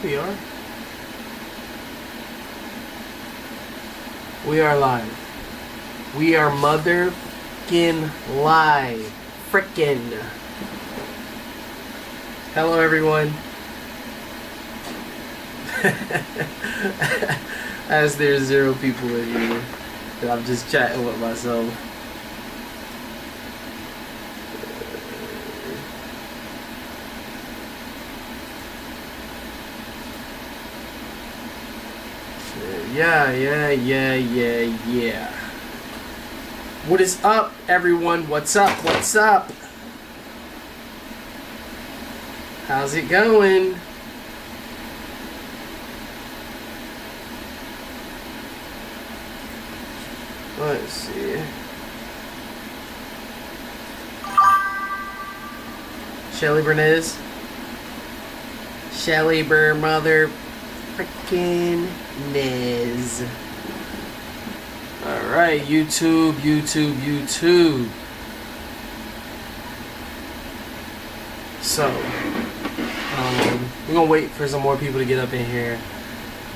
we are. We are live. We are motherfucking live. Frickin'. Hello, everyone. As there's 0 people in here, and I'm just chatting with myself. Yeah. What is up, everyone? What's up? What's up? How's it going? Let's see. Shelly Bernays. Shelly Bur mother frickin' Nez. Alright, YouTube. So, we're gonna wait for some more people to get up in here.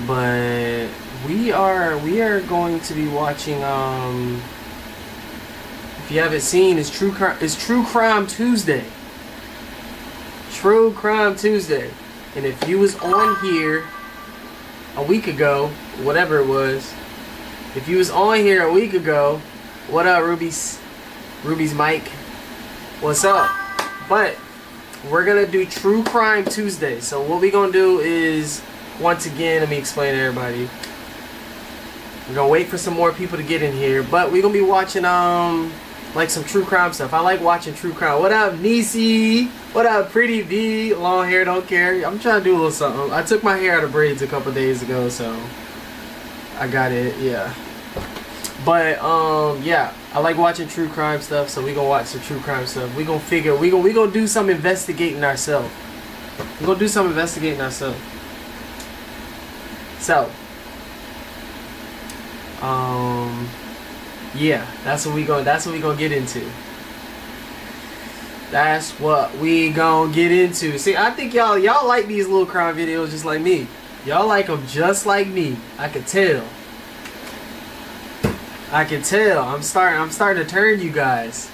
But we are going to be watching if you haven't seen, it's True Crime Tuesday. True Crime Tuesday. And if you was on here a week ago, whatever it was, if you was on here a week ago, what up, Ruby's mic? What's up? But we're gonna do True Crime Tuesday. So what we gonna do is, once again, let me explain to everybody. We're gonna wait for some more people to get in here, but we're gonna be watching like some true crime stuff. I like watching true crime. What up, Nisi? What up, Pretty V? Long hair, don't care. I'm trying to do a little something. I took my hair out of braids a couple days ago, so I got it. Yeah. But yeah, I like watching true crime stuff, so we gonna watch some true crime stuff. We gonna do some investigating ourselves. We gonna do some investigating ourselves. So, yeah, that's what we gonna get into. That's what we gonna get into. See, I think y'all like these little crime videos just like me. Y'all like them just like me. I can tell. I'm starting to turn you guys.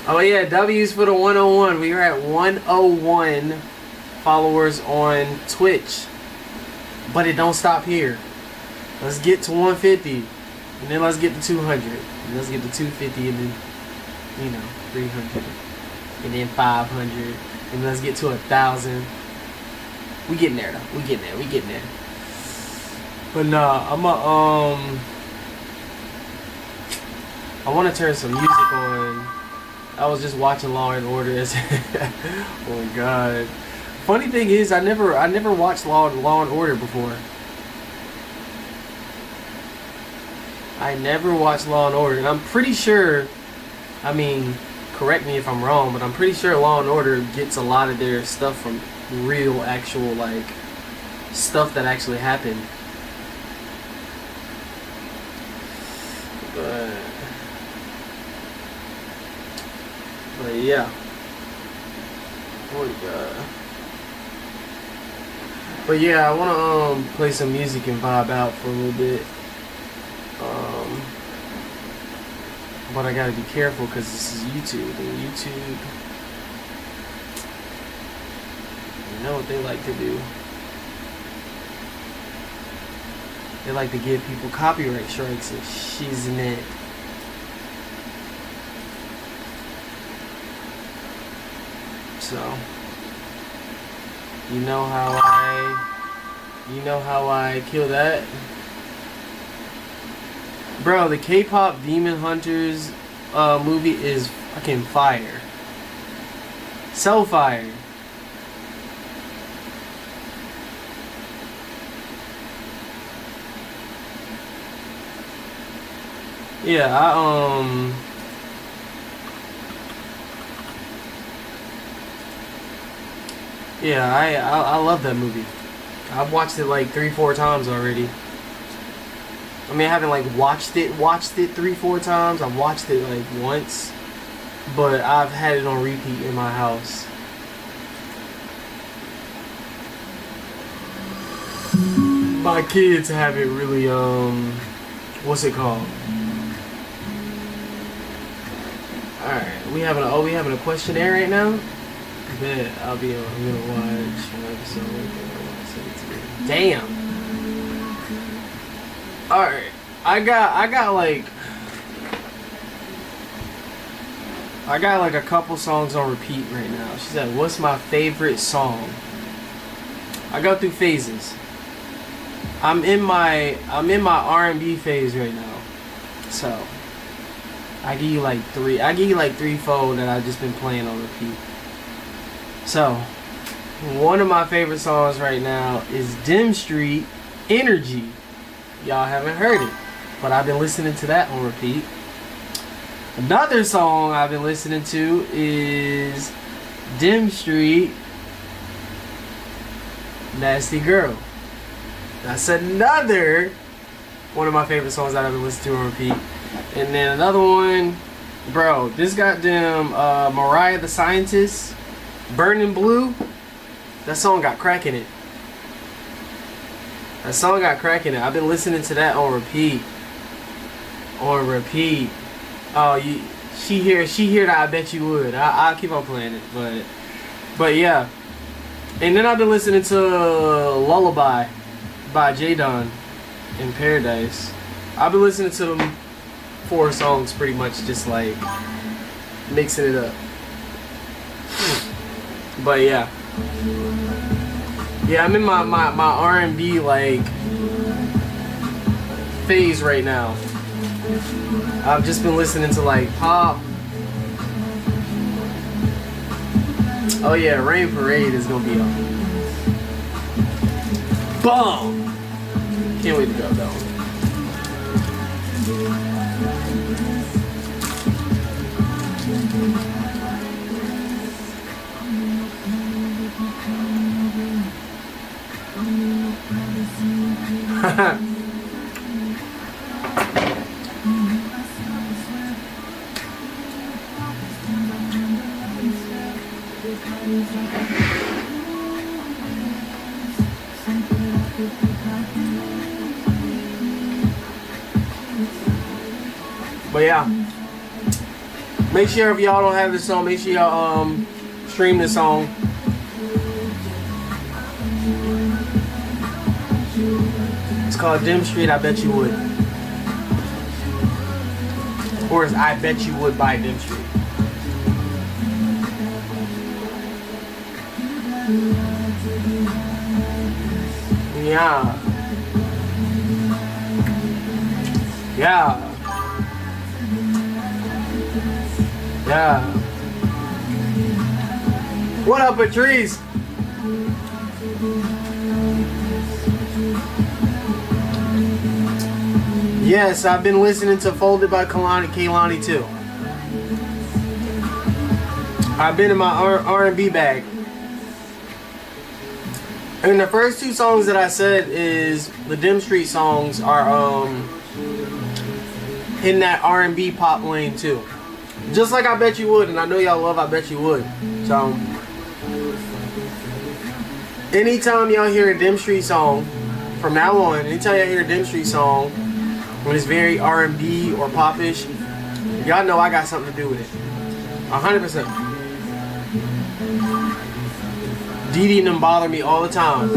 Oh yeah, W's for the 101. We are at 101 followers on Twitch. But it don't stop here. Let's get to 150. And then let's get to 200. And let's get to 250 and then, 300. And then 500. And let's get to 1,000. We getting there though. We getting there. But nah, I want to turn some music on. I was just watching Law and Order. Oh my god. Funny thing is, I never watched Law and Order before. I never watched Law and Order, and I'm pretty sure, correct me if I'm wrong, but I'm pretty sure Law and Order gets a lot of their stuff from real, actual, stuff that actually happened. But yeah. Oh my god. But yeah, I want to play some music and vibe out for a little bit. But I gotta be careful because this is YouTube, and YouTube, you know what they like to do. They like to give people copyright strikes and shiznit. So, you know how I kill that? Bro, the K-pop Demon Hunters movie is fucking fire. So fire. Yeah, I love that movie. I've watched it like 3-4 times already. I haven't watched it 3-4 times. I've watched it once, but I've had it on repeat in my house. my kids haven't really what's it called? Alright, we having a questionnaire right now? Bet I'm gonna watch an episode. Damn. Alright. I got like a couple songs on repeat right now. She said, "What's my favorite song?" I go through phases. I'm in my R&B phase right now. So I give you like three, four that I've just been playing on repeat. So one of my favorite songs right now is Dim Street Energy. Y'all haven't heard it, but I've been listening to that on repeat. Another song I've been listening to is Dim Street Nasty Girl. That's another one of my favorite songs that I've been listening to on repeat. And then another one, bro, this goddamn Mariah the Scientist, Burning Blue. That song got crack in it. I've been listening to that on repeat. Oh, she hear that I bet you would. I'll keep on playing it, but yeah. And then I've been listening to Lullaby by J-Don in Paradise. I've been listening to them 4 songs pretty much, just like mixing it up. But yeah, I'm in my R&B like phase right now. I've just been listening to like pop. Oh yeah, Rain Parade is gonna be up. Boom! Can't wait to go though. But yeah, make sure if y'all don't have this song, make sure y'all stream this song. It's called Dim Street, I Bet You Would. Or it's I Bet You Would by Dim Street. Yeah. Yeah. Yeah. What up, Patrice? Yes, I've been listening to Folded by Kehlani too. I've been in my R&B bag. And the first 2 songs that I said is the Dim Street songs are in that R&B pop lane too. Just like I Bet You Would, and I know y'all love I Bet You Would. So anytime y'all hear a Dim Street song, from now on, anytime y'all hear a Dim Street song when it's very R&B or popish, y'all know I got something to do with it. 100%. Dee Dee and them bother me all the time.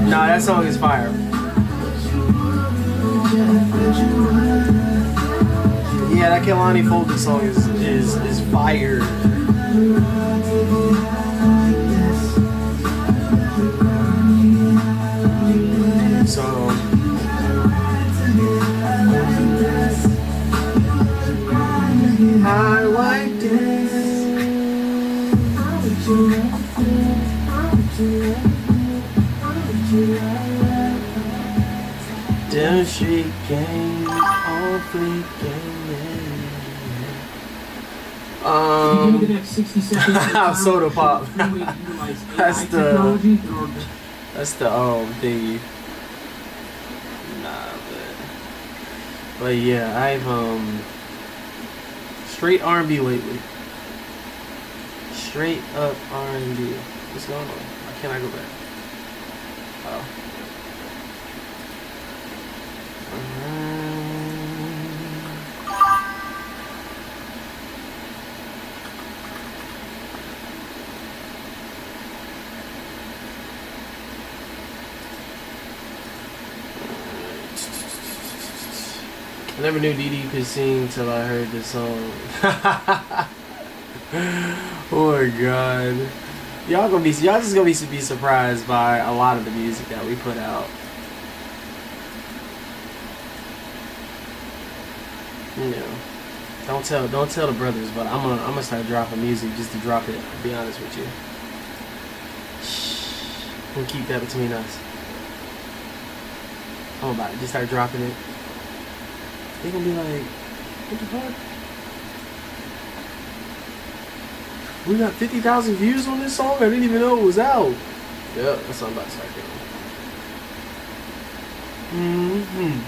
Nah, that song is fire. Yeah, that Kehlani Folded song is fire. So I like this. Dim Street Gang, all free gang. Soda Pop. That's the thingy. Nah, but yeah, I've straight R&B lately. Straight up R&B. What's going on? Why can't I go back? Oh. I never knew Dee could sing till I heard this song. Oh my god. Y'all just gonna be surprised by a lot of the music that we put out. You know. Don't tell the brothers, but I'm gonna start dropping music just to drop it, to be honest with you. Shh. We'll keep that between us. I'm about to just start dropping it. They gonna be like, what the fuck? We got 50,000 views on this song? I didn't even know it was out. Yep, that's what I'm about to start doing.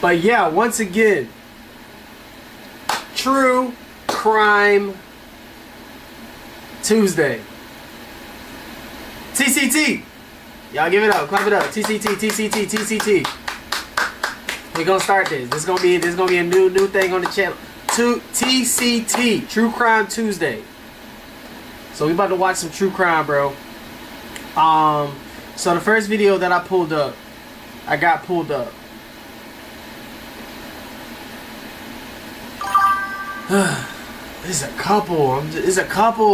But yeah, once again, True Crime Tuesday. TCT. Y'all give it up, clap it up. TCT. We're gonna start this. This gonna be a new thing on the channel. TCT, True Crime Tuesday. So we about to watch some true crime, bro. So the first video that I got pulled up. There's a couple.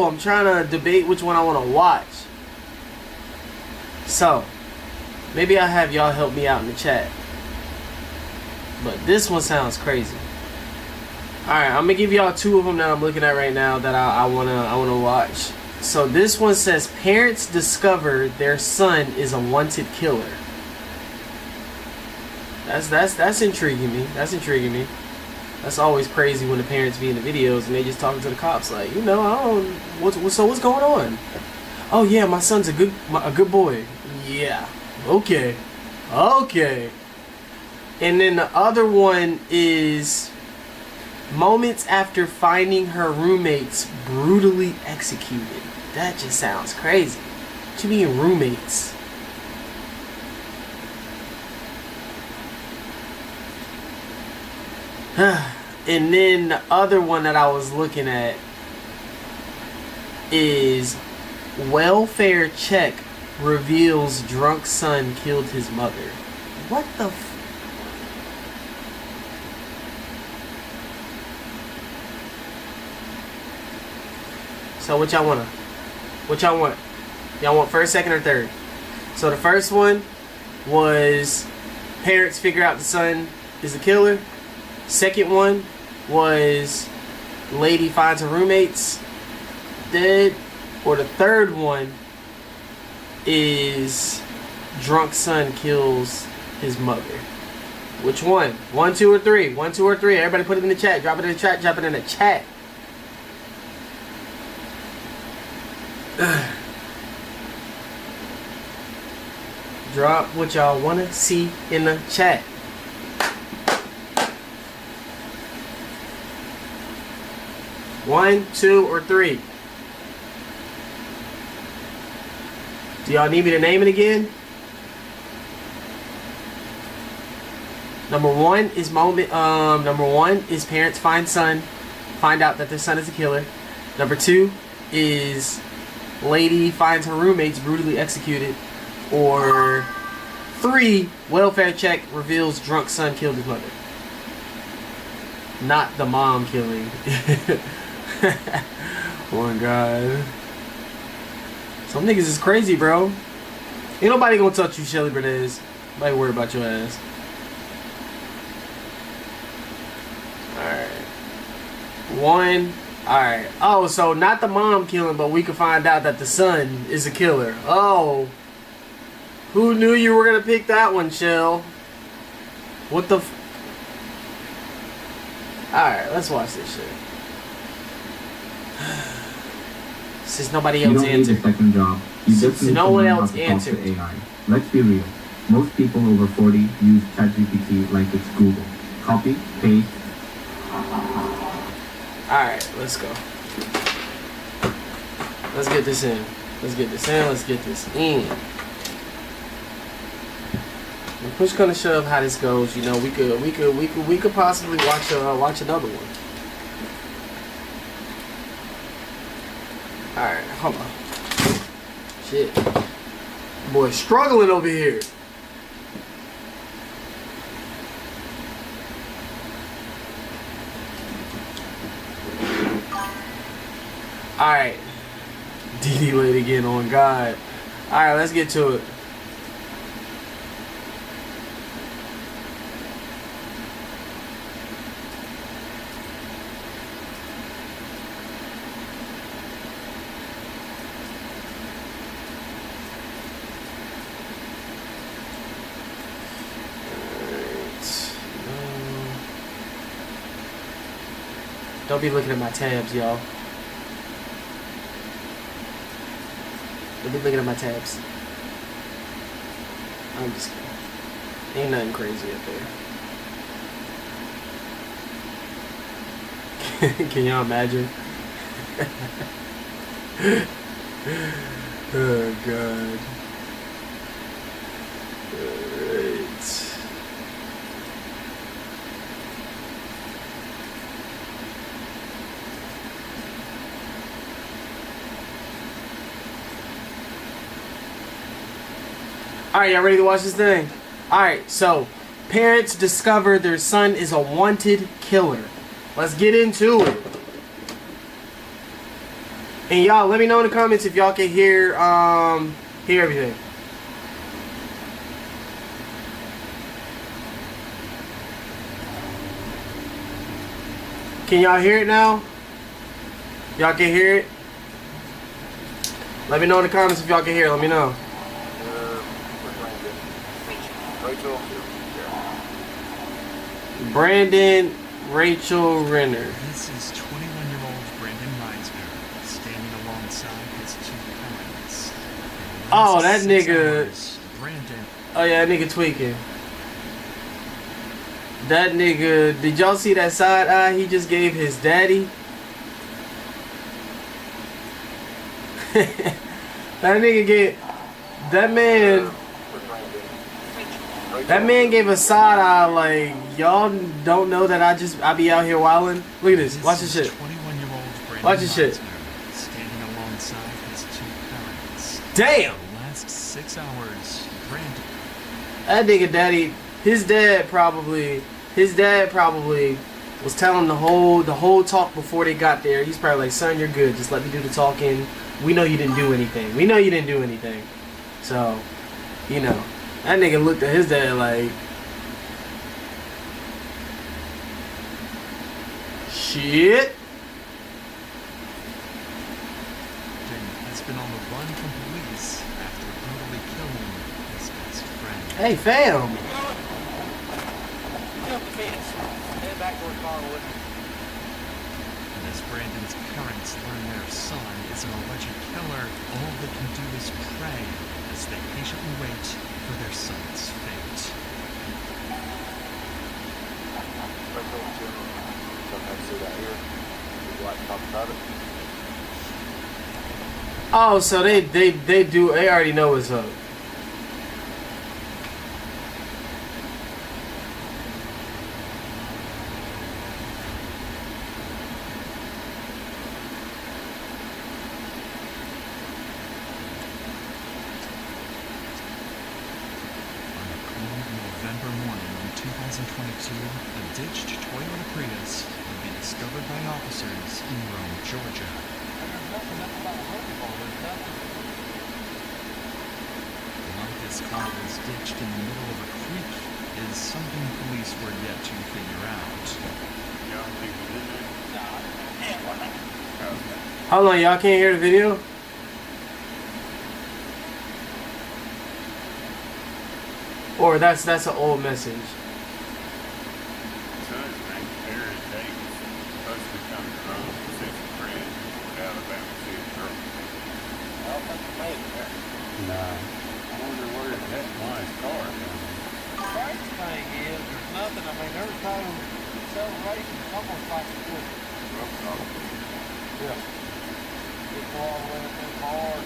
I'm trying to debate which one I want to watch. So maybe I'll have y'all help me out in the chat. But this one sounds crazy. Alright, I'm gonna give y'all two of them that I'm looking at right now that I wanna watch. So this one says parents discover their son is a wanted killer. That's intriguing me. That's always crazy when the parents be in the videos and they just talking to the cops like, you know, what's going on? Oh yeah, my son's a good boy. Yeah. Okay. And then the other one is moments after finding her roommates brutally executed. That just sounds crazy. What you mean roommates? And then the other one that I was looking at is welfare check reveals drunk son killed his mother. What the So what y'all want? Y'all want first, second, or third? So the first one was parents figure out the son is the killer. Second one was lady finds her roommates dead. Or the third one is drunk son kills his mother. Which one? 1, 2, or 3? 1, 2, or 3. Everybody put it in the chat. Drop it in the chat. Drop it in the chat. Drop what y'all want to see in the chat. One, 2, or 3. Do y'all need me to name it again? Number one is parents find out that their son is a killer. Number 2 is lady finds her roommates brutally executed. Or 3, welfare check reveals drunk son killed his mother. Not the mom killing. Oh my god. Some niggas is crazy, bro. Ain't nobody gonna touch you, Shelly Bernez. Nobody worry about your ass. Alright. 1. Alright. Oh, so not the mom killing, but we can find out that the son is a killer. Oh. Who knew you were gonna pick that one, Shell? What the Alright, let's watch this shit. Since nobody else answered. You don't need a second job. You just need no one else answered. AI. Let's be real. Most people over 40 use ChatGPT like it's Google. Copy, paste. Alright, let's go. Let's get this in. Let's get this in. Let's get this in. When push come to shove, how this goes, you know, we could possibly watch another one. All right, hold on. Shit, boy, struggling over here. All right, DD late again on God. All right, let's get to it. Don't be looking at my tabs, y'all. Don't be looking at my tabs. I'm just kidding. Ain't nothing crazy up there. Can y'all imagine? Oh, God. Alright. Alright, y'all ready to watch this thing? Alright, so parents discover their son is a wanted killer. Let's get into it. And y'all, let me know in the comments if y'all can hear everything. Can y'all hear it now? Y'all can hear it? Let me know in the comments if y'all can hear it. Let me know. Brandon Rachel Renner. This is 21-year-old Brandon Reisner standing alongside his two parents. Oh, that 6 nigga. hours, Brandon. Oh yeah, that nigga tweaking. That nigga. Did y'all see that side eye he just gave his daddy? That nigga get. That man. That man gave a side eye like, y'all don't know that I be out here wilding. Look at this. Watch this shit. 21-year-old Brandon Watch this shit. Reisner standing alongside his two parents. Damn. For the last 6 hours, Brandon. That nigga daddy, his dad probably was telling the whole talk before they got there. He's probably like, son, you're good. Just let me do the talking. We know you didn't do anything. So, you know. That nigga looked at his dad like, shit. Brandon has been on the run from police after brutally killing his best friend. Hey, fam. And as Brandon's parents learn their son is an alleged killer, all they can do is pray as they patiently wait for their son's fate. Oh, so they already know what's up. November morning in 2022, a ditched Toyota Prius would be discovered by officers in Rome, Georgia. Why this car was ditched in the middle of a creek is something police were yet to figure out. Hold on, y'all can't hear the video? Or that's an old message. Nah. I wonder where the heck my car is. Crazy thing is, there's nothing. I mean, every time celebration, it's almost like a quick. Yeah. go all the way up them bars.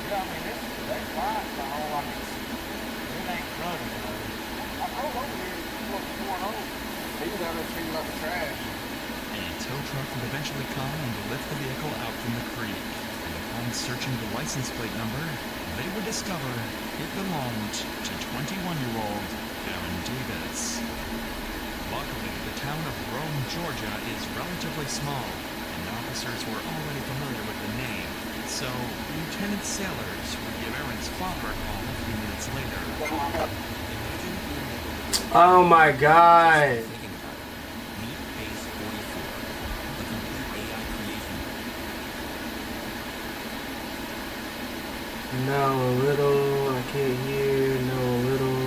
Yeah, I mean, they fly now, like it ain't running. I drove over here, what's going on? He was out there cleaning up the trash. A tow truck would eventually come and lift the vehicle out from the creek. And upon searching the license plate number, they would discover it belonged to 21-year-old Aaron Davis. Luckily, the town of Rome, Georgia is relatively small, and officers were already familiar with the name, so Lieutenant Sailors would give Aaron's father a call a few minutes later. Oh my god. Meet Phase 44, the complete AI creation. No, a little. I can't hear. No, a little.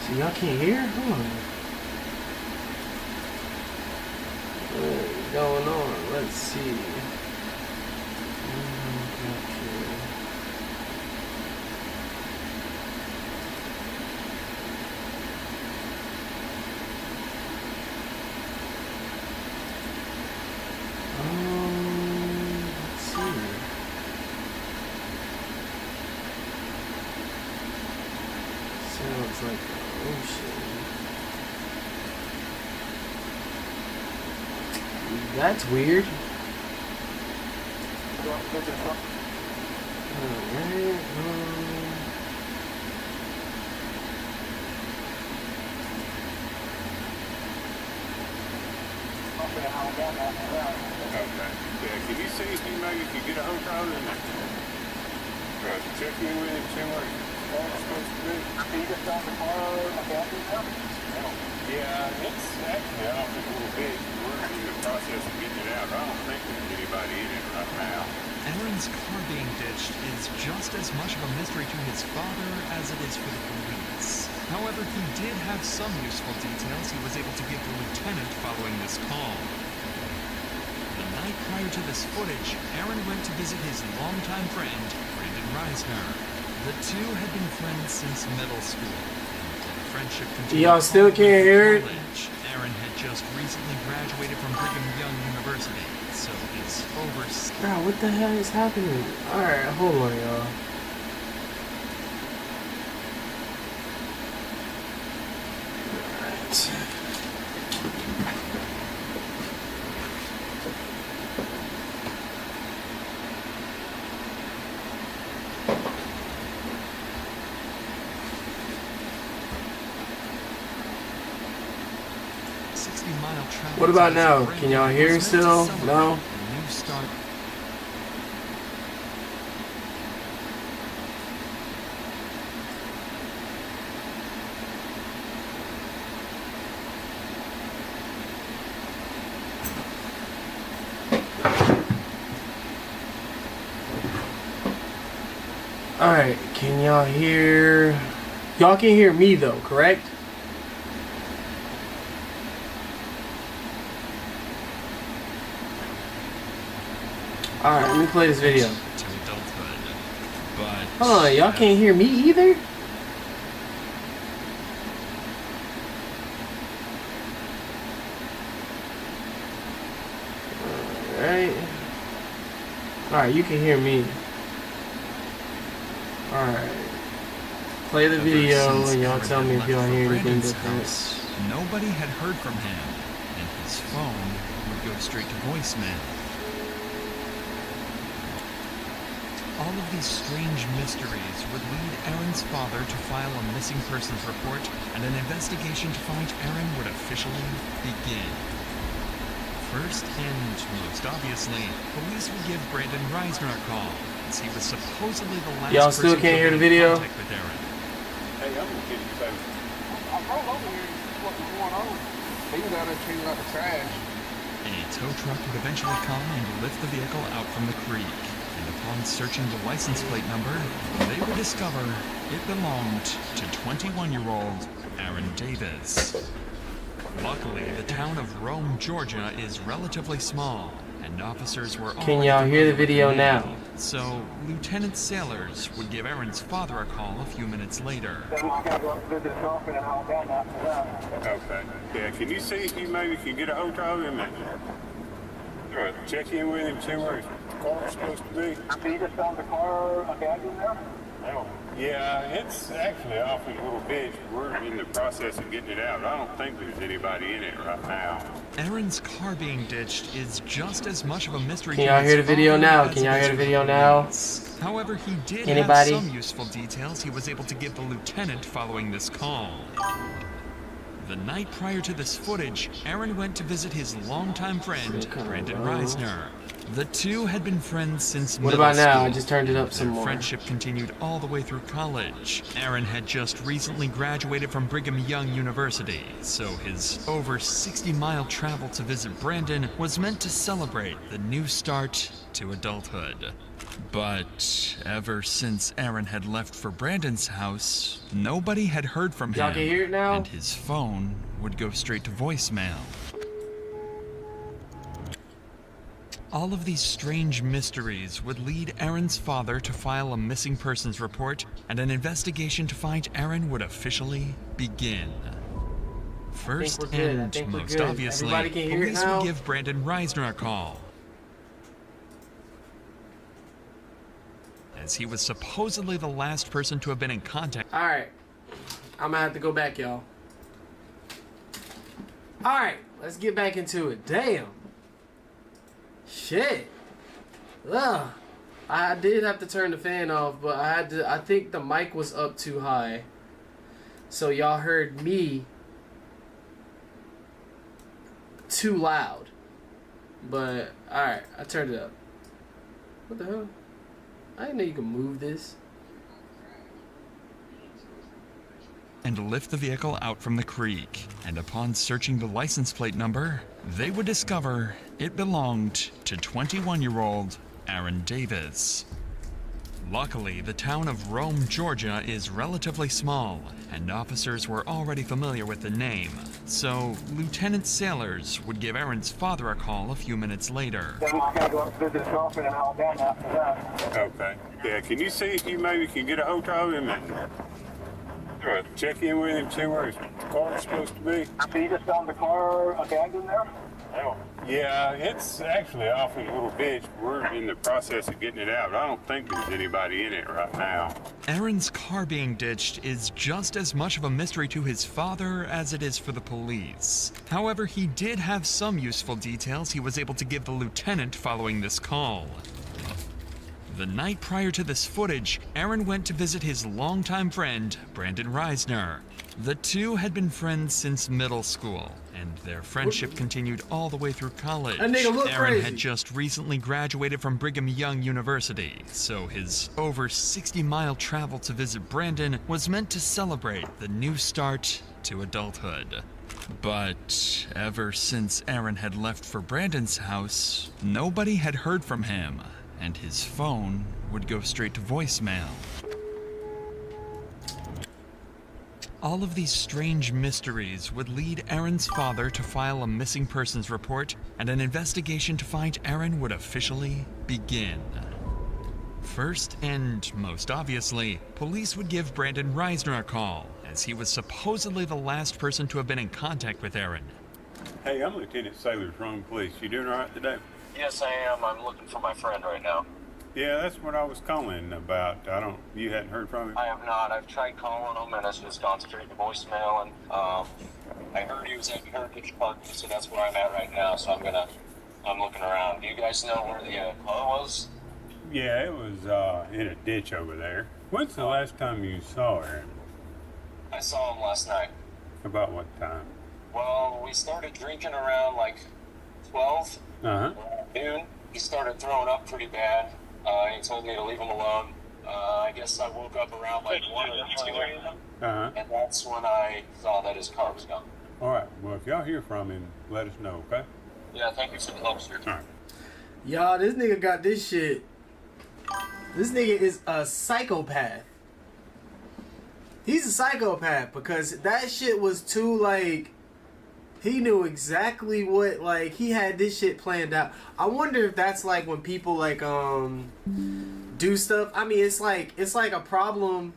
So y'all can't hear? Hold on. What's going on? Let's see. Let's see. Sounds like the ocean. That's weird. Alright, Okay. Yeah, can you see if you maybe could get a hotel in there? Check in with him, see what it's supposed to be. Yeah, it's actually off a little bit. We're in the process of getting it out. I don't think there's anybody in it right now. Aaron's car being ditched is just as much of a mystery to his father as it is for the police. However, he did have some useful details he was able to give the lieutenant following this call. The night prior to this footage, Aaron went to visit his longtime friend, Brandon Reisner. The two had been friends since middle school. And the friendship continued. Y'all still can't hear it? College. Aaron had just recently graduated from Brigham Young University, so his Bro, what the hell is happening? Alright, hold on, y'all. Alright. What about now? Can y'all hear still? No? New start. Alright, can y'all hear? Y'all can hear me though, correct? Alright, let me play this video. To adulthood, but Hold on, y'all can't hear me either? Alright. Alright, you can hear me. Alright. Play the video and y'all tell me if y'all hear anything different. Nobody had heard from him, and his phone would go straight to voicemail. All of these strange mysteries would lead Aaron's father to file a missing persons report, and an investigation to find Aaron would officially begin. First, and most obviously, police would give Brandon Reisner a call, as he was supposedly the last Y'all still person can't hear the to be in video? contact with Aaron. Hey, I'm gonna get you something. I drove over here to see what was going on. He was out there cleaning up the trash. A tow truck would eventually come and lift the vehicle out from the creek. And upon searching the license plate number, they would discover it belonged to 21-year-old Aaron Davis. Luckily, the town of Rome, Georgia is relatively small, and officers were Can y'all hear the video name. now? So, Lieutenant Sailors would give Aaron's father a call a few minutes later. Okay. Yeah, can you see if you maybe can get a hotel in there? Check in with him, see where his car's supposed to be. So you just found the car abandoned there? Yeah, it's actually off in a little ditch. We're in the process of getting it out. I don't think there's anybody in it right now. Aaron's car being ditched is just as much of a mystery Can to y'all his hear the video father now? as Can y'all it hear is the to video now? police. However, he did Anybody? have some useful details he was able to give the lieutenant following this call. The night prior to this footage, Aaron went to visit his longtime friend, Brandon Reisner. The two had been friends since What middle about now? school. I just turned it up some Their more. friendship continued all the way through college. Aaron had just recently graduated from Brigham Young University, so his over 60-mile travel to visit Brandon was meant to celebrate the new start to adulthood. But ever since Aaron had left for Brandon's house, nobody had heard from him. Y'all can hear it now? And his phone would go straight to voicemail. All of these strange mysteries would lead Aaron's father to file a missing persons report, and an investigation to find Aaron would officially begin. First we're good. I and think we're most good. obviously, Everybody can hear it police now? would give Brandon Reisner a call, as he was supposedly the last person to have been in contact. Alright. I'm gonna have to go back, y'all. Alright, let's get back into it. Damn. Shit. Ugh. I did have to turn the fan off, but I think the mic was up too high. So y'all heard me too loud. But, alright, I turned it up. What the hell? I didn't know you could move this. And lift the vehicle out from the creek. And upon searching the license plate number, they would discover it belonged to 21-year-old Aaron Davis. Luckily, the town of Rome, Georgia is relatively small, and officers were already familiar with the name. So, Lieutenant Sailors would give Aaron's father a call a few minutes later. Then we gotta go up to visit his girlfriend in Alabama after that. Okay. Yeah, can you see if you maybe can get a hold of him and check in with him, see where his car's supposed to be? So you just found the car abandoned there? Yeah, it's actually off in a little ditch. We're in the process of getting it out. I don't think there's anybody in it right now. Aaron's car being ditched is just as much of a mystery to his father as it is for the police. However, he did have some useful details he was able to give the lieutenant following this call. The night prior to this footage, Aaron went to visit his longtime friend, Brandon Reisner. The two had been friends since middle school, and their friendship continued all the way through college. That nigga look Aaron crazy. had just recently graduated from Brigham Young University, so his over 60-mile travel to visit Brandon was meant to celebrate the new start to adulthood. But ever since Aaron had left for Brandon's house, nobody had heard from him, and his phone would go straight to voicemail. All of these strange mysteries would lead Aaron's father to file a missing persons report, and an investigation to find Aaron would officially begin. First and most obviously, police would give Brandon Reisner a call, as he was supposedly the last person to have been in contact with Aaron. Hey, I'm Lieutenant Sailors, Rome Police. You doing all right today? Yes, I am. I'm looking for my friend right now. Yeah, that's what I was calling about. You hadn't heard from him? I have not. I've tried calling him, and it's just gone straight to voicemail. And I heard he was at Heritage Park, so that's where I'm at right now. So I'm looking around. Do you guys know where the car was? Yeah, it was in a ditch over there. When's the last time you saw her? I saw him last night. About what time? Well, we started drinking around like 12 Uh-huh. noon. He started throwing up pretty bad. He told me to leave him alone. I guess I woke up around like 1 or 2 a.m. Uh-huh. And that's when I saw that his car was gone. All right. Well, if y'all hear from him, let us know, okay? Yeah, thank you for the help, sir. All right. Y'all, this nigga got this shit. This nigga is a psychopath. He's a psychopath because that shit was too, like, he knew exactly what, like, he had this shit planned out. I wonder if that's like when people, like, do stuff. I mean, it's like a problem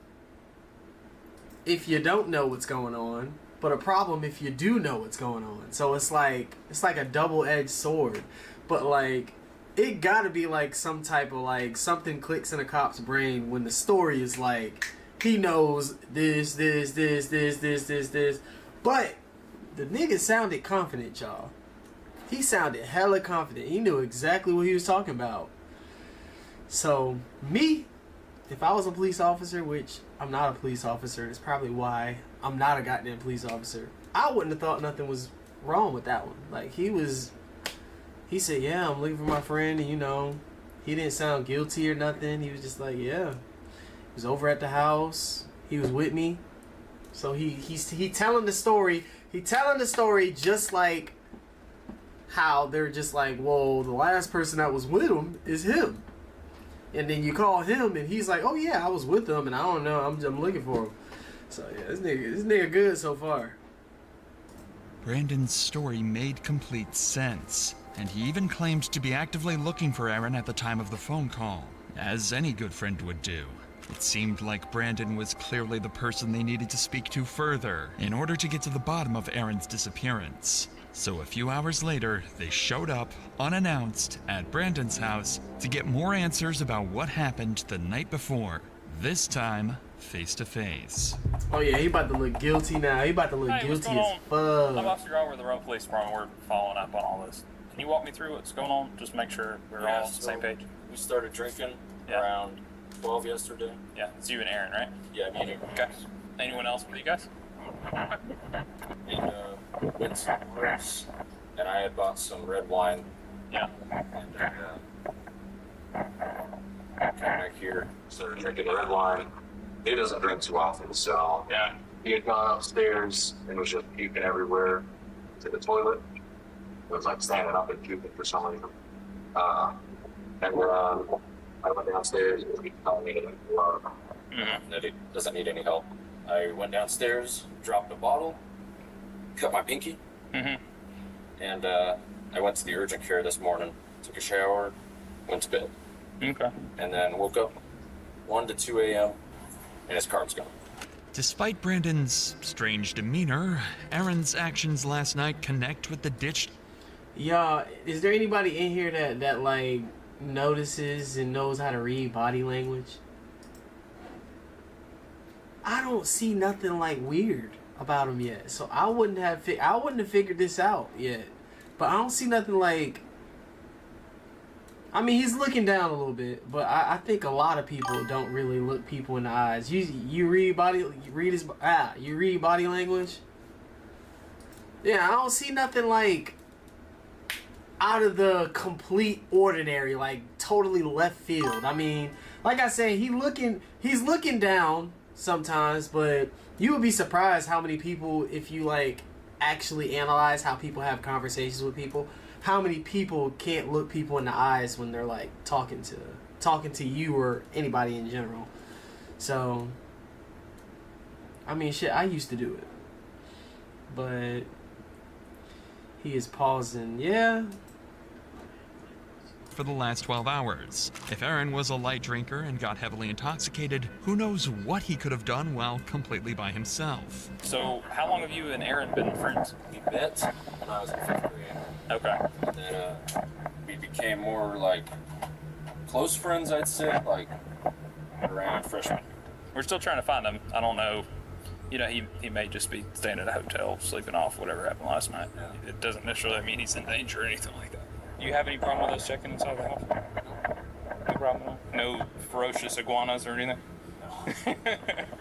if you don't know what's going on, but a problem if you do know what's going on. So it's like a double-edged sword. But like, it gotta be like some type of like something clicks in a cop's brain when the story is like he knows this. But the nigga sounded confident, y'all. He sounded hella confident. He knew exactly what he was talking about. So me, if I was a police officer, which I'm not a police officer, that's probably why I'm not a goddamn police officer, I wouldn't have thought nothing was wrong with that one. Like, he said, yeah, I'm looking for my friend, and you know, he didn't sound guilty or nothing. He was just like, yeah, he was over at the house, he was with me. So he telling the story. He telling the story just like how they're just like, well, the last person that was with him is him. And then you call him, and he's like, oh yeah, I was with him, and I don't know, I'm looking for him. So yeah, this nigga good so far. Brandon's story made complete sense, and he even claimed to be actively looking for Aaron at the time of the phone call, as any good friend would do. It seemed like Brandon was clearly the person they needed to speak to further in order to get to the bottom of Aaron's disappearance. So a few hours later, they showed up, unannounced, at Brandon's house to get more answers about what happened the night before, this time face to face. Oh yeah, he about to look guilty now. He about to look Hey, what's guilty going as fuck. I'm Officer Grover, the Road Police Department. We're following up on all this. Can you walk me through what's going on? Just make sure we're all on the same page. We started drinking Yeah. around 12 yesterday. Yeah, it's you and Aaron, right? Yeah, me and Okay. Anyone else with you guys? and went to bars, and I had bought some red wine, Yeah. and came back here, started drinking red wine. He doesn't drink too often, so Yeah. he had gone upstairs and was just puking everywhere to the toilet. It was like standing up and puking for some reason. I went downstairs and he told me that he doesn't need any help. I went downstairs, dropped a bottle, cut my pinky, and I went to the urgent care this morning, took a shower, went to bed, Okay. and then woke up 1 to 2 a.m. and his car was gone. Despite Brandon's strange demeanor, Aaron's actions last night connect with the ditch. Y'all, is there anybody in here that like notices and knows how to read body language? I don't see nothing like weird about him yet, so I wouldn't have figured this out yet. But I don't see nothing like. I mean, he's looking down a little bit, but I think a lot of people don't really look people in the eyes. You read body language. Yeah, I don't see nothing like out of the complete ordinary, like totally left field. I mean, like I said, he's looking down sometimes, but you would be surprised how many people, if you like actually analyze how people have conversations with people, how many people can't look people in the eyes when they're like talking to you or anybody in general. So I mean, shit, I used to do it, but he is pausing. Yeah. For the last 12 hours. If Aaron was a light drinker and got heavily intoxicated, who knows what he could have done while completely by himself. So, how long have you and Aaron been friends? We met when I was in 5th grade. Okay. And then we became more like close friends, I'd say, like around freshman. We're still trying to find him. I don't know. You know, he may just be staying at a hotel, sleeping off whatever happened last night. Yeah. It doesn't necessarily mean he's in danger or anything like that. Do you have any problem with us checking inside the house? No problem at all? No ferocious iguanas or anything?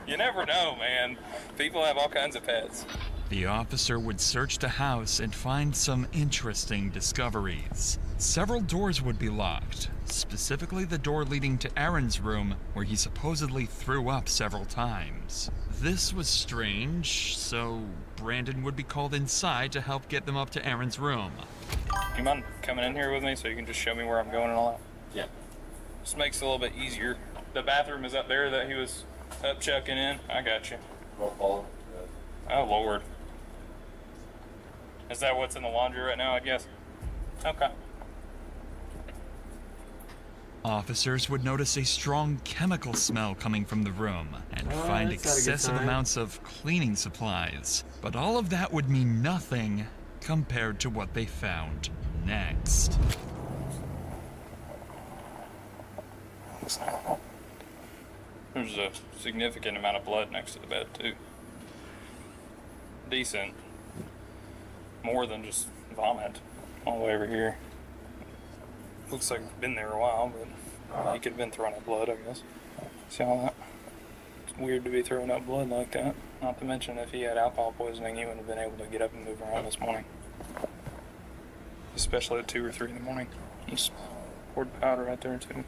You never know, man. People have all kinds of pets. The officer would search the house and find some interesting discoveries. Several doors would be locked, specifically the door leading to Aaron's room, where he supposedly threw up several times. This was strange, so Brandon would be called inside to help get them up to Aaron's room. You mind coming in here with me so you can just show me where I'm going and all that? Yeah. Just makes it a little bit easier. The bathroom is up there that he was up checking in. I got you. Oh, Lord. Is that what's in the laundry right now, I guess? Okay. Officers would notice a strong chemical smell coming from the room and find that's not a good excessive sign. amounts of cleaning supplies. But all of that would mean nothing compared to what they found next. looks like. There's a significant amount of blood next to the bed, too. Decent. More than just vomit all the way over here. Looks like it's been there a while, but he could have been throwing up blood, I guess. See all that? It's weird to be throwing up blood like that. Not to mention, if he had alcohol poisoning, he wouldn't have been able to get up and move around this morning. Especially at 2 or 3 in the morning. Just poured powder right there, too.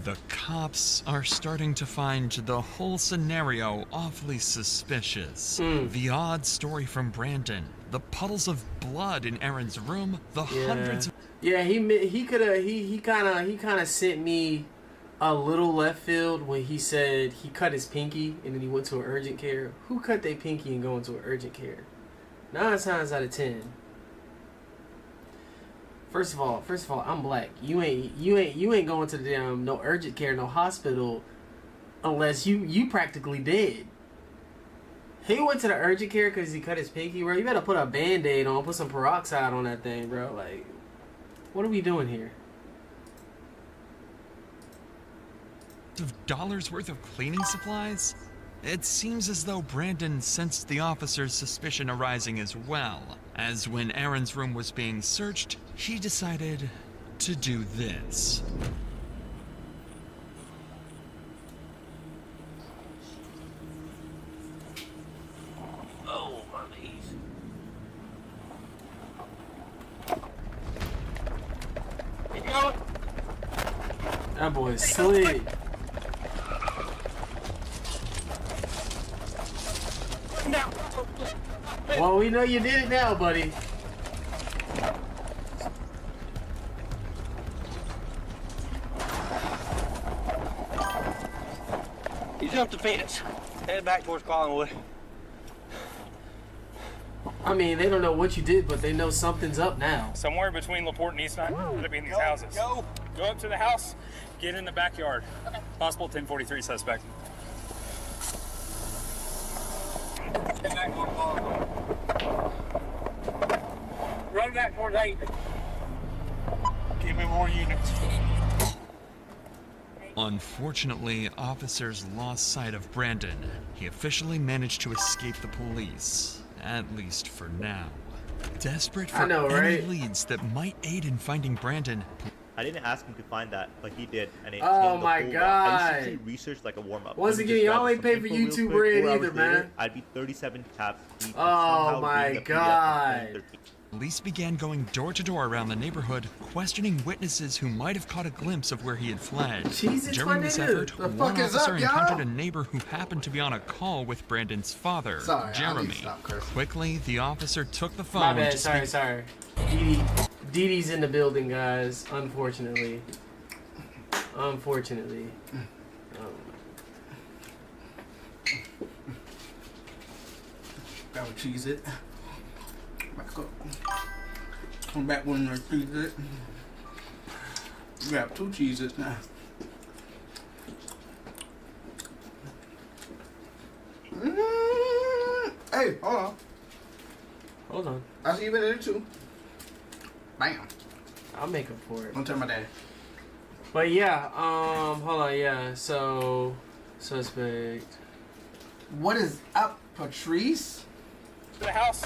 The cops are starting to find the whole scenario awfully suspicious. The odd story from Brandon, the puddles of blood in Aaron's room, the hundreds of... Yeah, he kind of sent me a little left field when he said he cut his pinky and then he went to an urgent care. Who cut their pinky and go into an urgent care? 9 times out of 10. First of all, I'm black. You ain't going to the damn no urgent care, no hospital, unless you practically dead. He went to the urgent care because he cut his pinky, bro. You better put a Band-Aid on, put some peroxide on that thing, bro. Like, what are we doing here? of dollars worth of cleaning supplies? It seems as though Brandon sensed the officer's suspicion arising as well, as when Aaron's room was being searched, he decided to do this. Oh, my knees. Keep going. That boy's slick. Now. Well, we know you did it now, buddy. You jumped the fence. Head back towards Collinwood. I mean, they don't know what you did, but they know something's up now. Somewhere between LaPorte and Eastside, gotta be in these houses. Go up to the house, get in the backyard. Possible 1043 suspect. Head back towards Collinwood. Run back towards 8. Give me more units. Unfortunately, officers lost sight of Brandon. He officially managed to escape the police, at least for now. Desperate for any leads that might aid in finding Brandon. I didn't ask him to find that, but he did, and it Oh changed my the whole God. lot. I used to research like a warm-up. Once Let me again, just y'all grab ain't some pay for info real YouTube quick. bread 4 hours either, later, man. I'd be 37 tabs deep. Oh my God. Police began going door to door around the neighborhood, questioning witnesses who might have caught a glimpse of where he had fled. Jesus, During this my nigga. effort, The one fuck is officer up, y'all? encountered a neighbor who happened to be on a call with Brandon's father, Sorry, I need to Jeremy. stop cursing. Quickly, the officer took the phone My bad, to sorry, speak. sorry. Dee Dee's in the building, guys, unfortunately. Unfortunately. Grab a cheese it. Back up. Come back when I cheese it. Grab 2 cheeses now. Hey, hold on. Hold on. I see you in there too. Bam. I'll make up for it. Don't tell my daddy. But yeah, hold on, yeah, so, suspect. What is up, Patrice? To the house,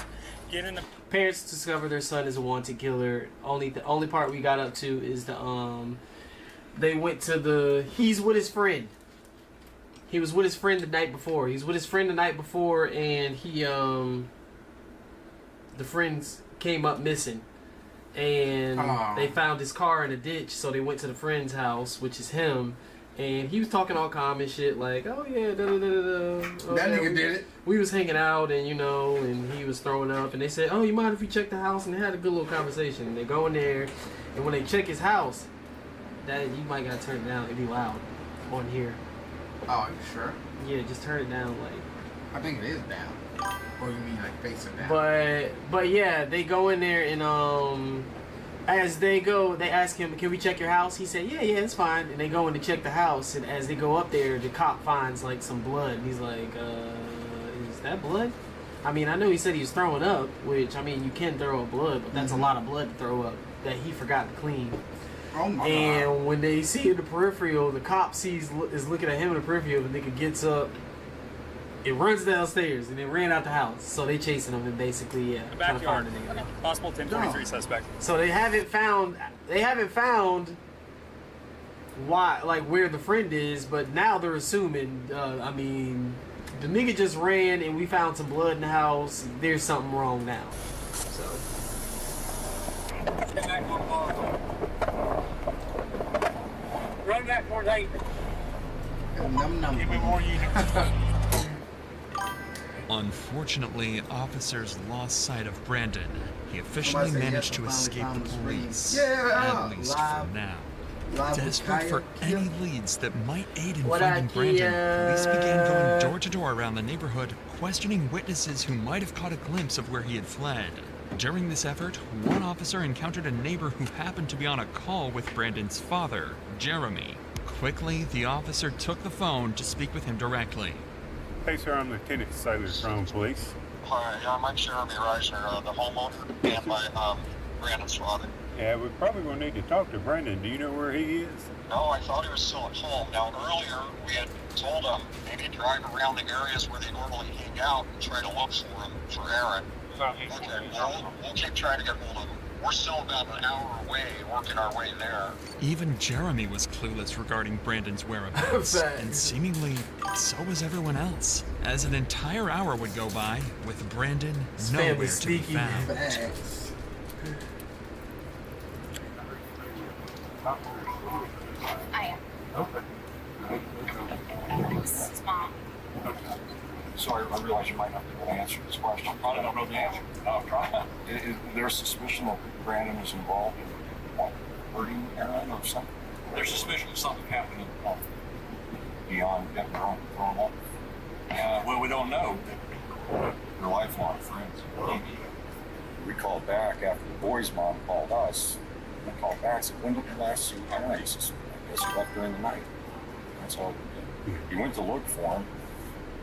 get in the... Parents discover their son is a wanted killer. The only part we got up to is they went to he's with his friend. He was with his friend the night before. He's with his friend the night before, and he, the friends came up missing. And they found his car in a ditch, so they went to the friend's house, which is him. And he was talking all calm and shit, like, oh yeah, da da da da da. That nigga did it. We was hanging out, and and he was throwing up, and they said, oh, you mind if we check the house? And they had a good little conversation. And they go in there, and when they check his house, that you might gotta turn it down. It'd be loud on here. Oh, you sure? Yeah, just turn it down, like. I think it is down. Or you mean like face it down? But yeah, they go in there and as they go, they ask him, "Can we check your house?" He said, "Yeah, it's fine." And they go in to check the house, and as they go up there, the cop finds like some blood. He's like, "Is that blood?" I mean, I know he said he was throwing up, which I mean, you can throw up blood, but that's a lot of blood to throw up that he forgot to clean. Oh my God. And when they see in the peripheral, the cop is looking at him in the peripheral. The nigga gets up, it runs downstairs, and it ran out the house. So they chasing him and basically, yeah, The trying to find backyard. the nigga. Possible 1023 No. suspect. So they haven't found why, like, where the friend is, but now they're assuming. I mean, the nigga just ran, and we found some blood in the house. There's something wrong now. So. Run back towards 8. Num num. Give me more units. Unfortunately, officers lost sight of Brandon. He officially Somebody said managed to yes, I escape finally the found the police. screen. Yeah, at least live- for now. live with Desperate for Kaya. any leads that might aid in What finding up, Brandon, Kia? police began going door to door around the neighborhood, questioning witnesses who might have caught a glimpse of where he had fled. During this effort, one officer encountered a neighbor who happened to be on a call with Brandon's father, Jeremy. Quickly, the officer took the phone to speak with him directly. Hey, sir, I'm Lieutenant Sailor from police. Hi, I'm Jeremy Reisner, the homeowner, and my Brandon's father. Yeah, we probably will need to talk to Brandon. Do you know where he is? No, I thought he was still at home. Now, earlier we had told him maybe drive around the areas where they normally hang out and try to look for him, for Aaron. Okay, well, we'll keep trying to get hold of him. We're still about an hour away, working our way there. Even Jeremy was clueless regarding Brandon's whereabouts, and seemingly so was everyone else, as an entire hour would go by with Brandon nowhere to be sneaky. found. Facts. I am. This is Mom. So I realize you might not be able to answer this question. I probably don't know the answer. I'll try. Is there suspicion that Brandon is involved in what, hurting Aaron or something? There's suspicion of something happening beyond getting thrown up. Well, we don't know. They're lifelong friends. We called back after the boy's mom called us. We called back and said, when did you last see Aaron? He says, I guess he left during the night. That's all we did. He went to look for him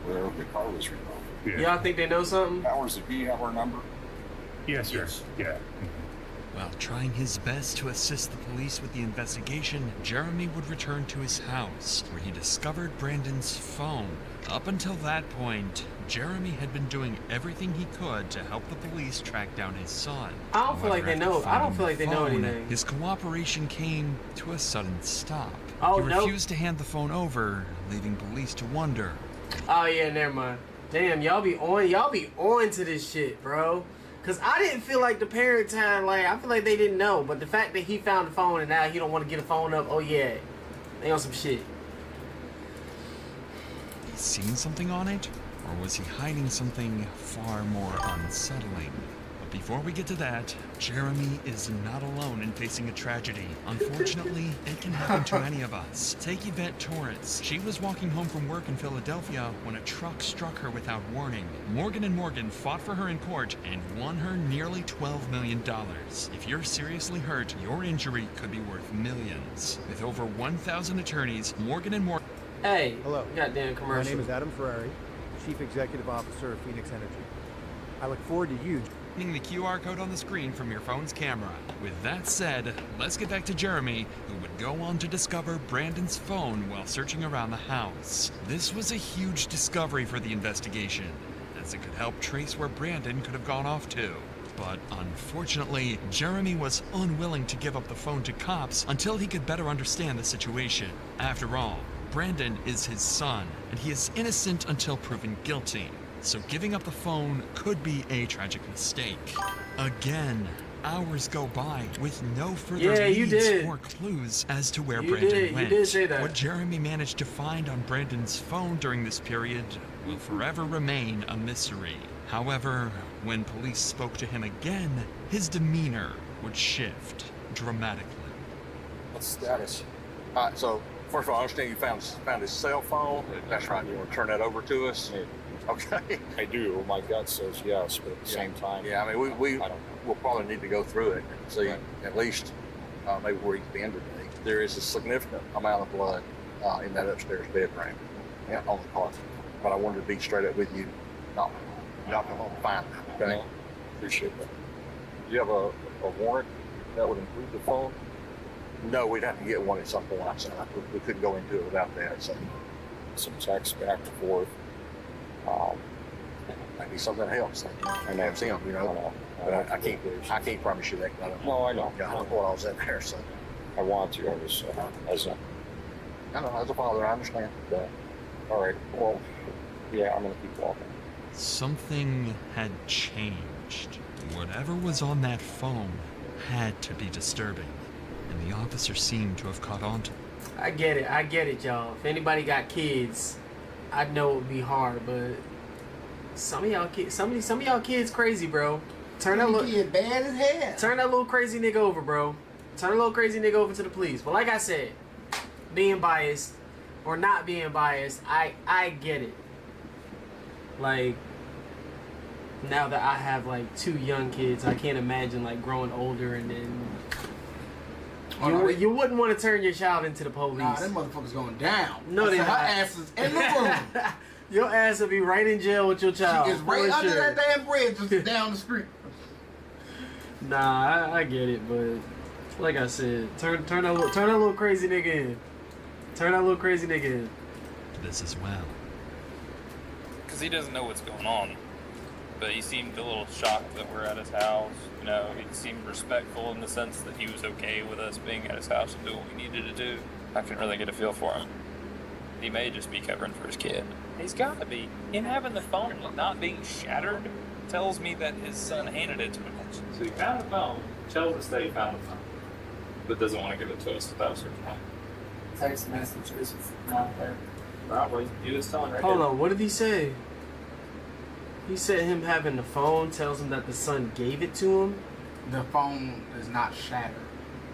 where the car was removed. Y'all think they know something? Powers, did he have our number? Yes, sir. Yeah. While trying his best to assist the police with the investigation, Jeremy would return to his house, where he discovered Brandon's phone. Up until that point, Jeremy had been doing everything he could to help the police track down his son. I don't feel like they However, know. after I don't finding feel like the they know phone, anything. His cooperation came to a sudden stop. Oh, he nope. refused to hand the phone over, leaving police to wonder. Oh yeah, never mind. Damn, y'all be on to this shit, bro. Cause I didn't feel like the parents had I feel like they didn't know, but the fact that he found the phone and now he don't want to get a phone up, oh yeah, they on some shit. He seen something on it? Or was he hiding something far more unsettling? But before we get to that, Jeremy is not alone in facing a tragedy. Unfortunately, it can happen to any of us. Take Yvette Torrance. She was walking home from work in Philadelphia when a truck struck her without warning. Morgan & Morgan fought for her in court and won her nearly $12 million. If you're seriously hurt, your injury could be worth millions. With over 1,000 attorneys, Morgan & Morgan... Hey, hello. Goddamn commercial. My name is Adam Ferrari, Chief Executive Officer of Phoenix Energy. I look forward to you. The QR code on the screen from your phone's camera. With that said, let's get back to Jeremy, who would go on to discover Brandon's phone while searching around the house. This was a huge discovery for the investigation, as it could help trace where Brandon could have gone off to. But unfortunately, Jeremy was unwilling to give up the phone to cops until he could better understand the situation. After all, Brandon is his son, and he is innocent until proven guilty. So giving up the phone could be a tragic mistake. Again, hours go by with no further leads or clues as to where Brandon went. You did say that. What Jeremy managed to find on Brandon's phone during this period will forever remain a mystery. However, when police spoke to him again, his demeanor would shift dramatically. What's the status? All right, so first of all, I understand you found his cell phone. That's right. You want to turn that over to us? Yeah. Okay. I do. My gut says yes, but at the same time, yeah. I mean, we'll probably need to go through it and see at least maybe where he's been today. There is a significant amount of blood in that upstairs bedroom and on the carpet. But I wanted to be straight up with you. Not to find that. Okay. Appreciate that. Do you have a warrant that would include the phone? No, we'd have to get one at some point. So we couldn't go into it without that. So some texts back and forth. Maybe something helps. And that's him, you know. But I can't promise you that. I don't know. No, I know. I don't know what I was in there, so. I want to. I was as a. I don't know, as a father, I understand. But, all right. Well, yeah, I'm gonna keep walking. Something had changed. Whatever was on that phone had to be disturbing, and the officer seemed to have caught on to it. I get it, y'all. If anybody got kids, I know it would be hard, but some of y'all kids crazy, bro. Turn that little bad as hell. Turn that little crazy nigga over, bro. Turn a little crazy nigga over to the police. But like I said, being biased or not being biased, I get it. Like, now that I have like 2 young kids, I can't imagine like growing older and then you wouldn't want to turn your child into the police. Nah, them motherfuckers going down. No, they her not. ass is in the room. Your ass will be right in jail with your child. She is right for under sure. that damn bridge, just down the street. Nah, I get it, but like I said, turn that little crazy nigga in. Turn that little crazy nigga in. This as well. Because he doesn't know what's going on. But he seemed a little shocked that we're at his house. You know, he seemed respectful in the sense that he was okay with us being at his house and doing what we needed to do. I couldn't really get a feel for him. He may just be covering for his kid. He's got to be. Him having the phone not being shattered tells me that his son handed it to him. So he found the phone, tells us that he found the phone, but doesn't want to give it to us without certifying. Text messages not there. Probably. He was telling right Hold on, what did he say? He said him having the phone tells him that the son gave it to him. The phone is not shattered.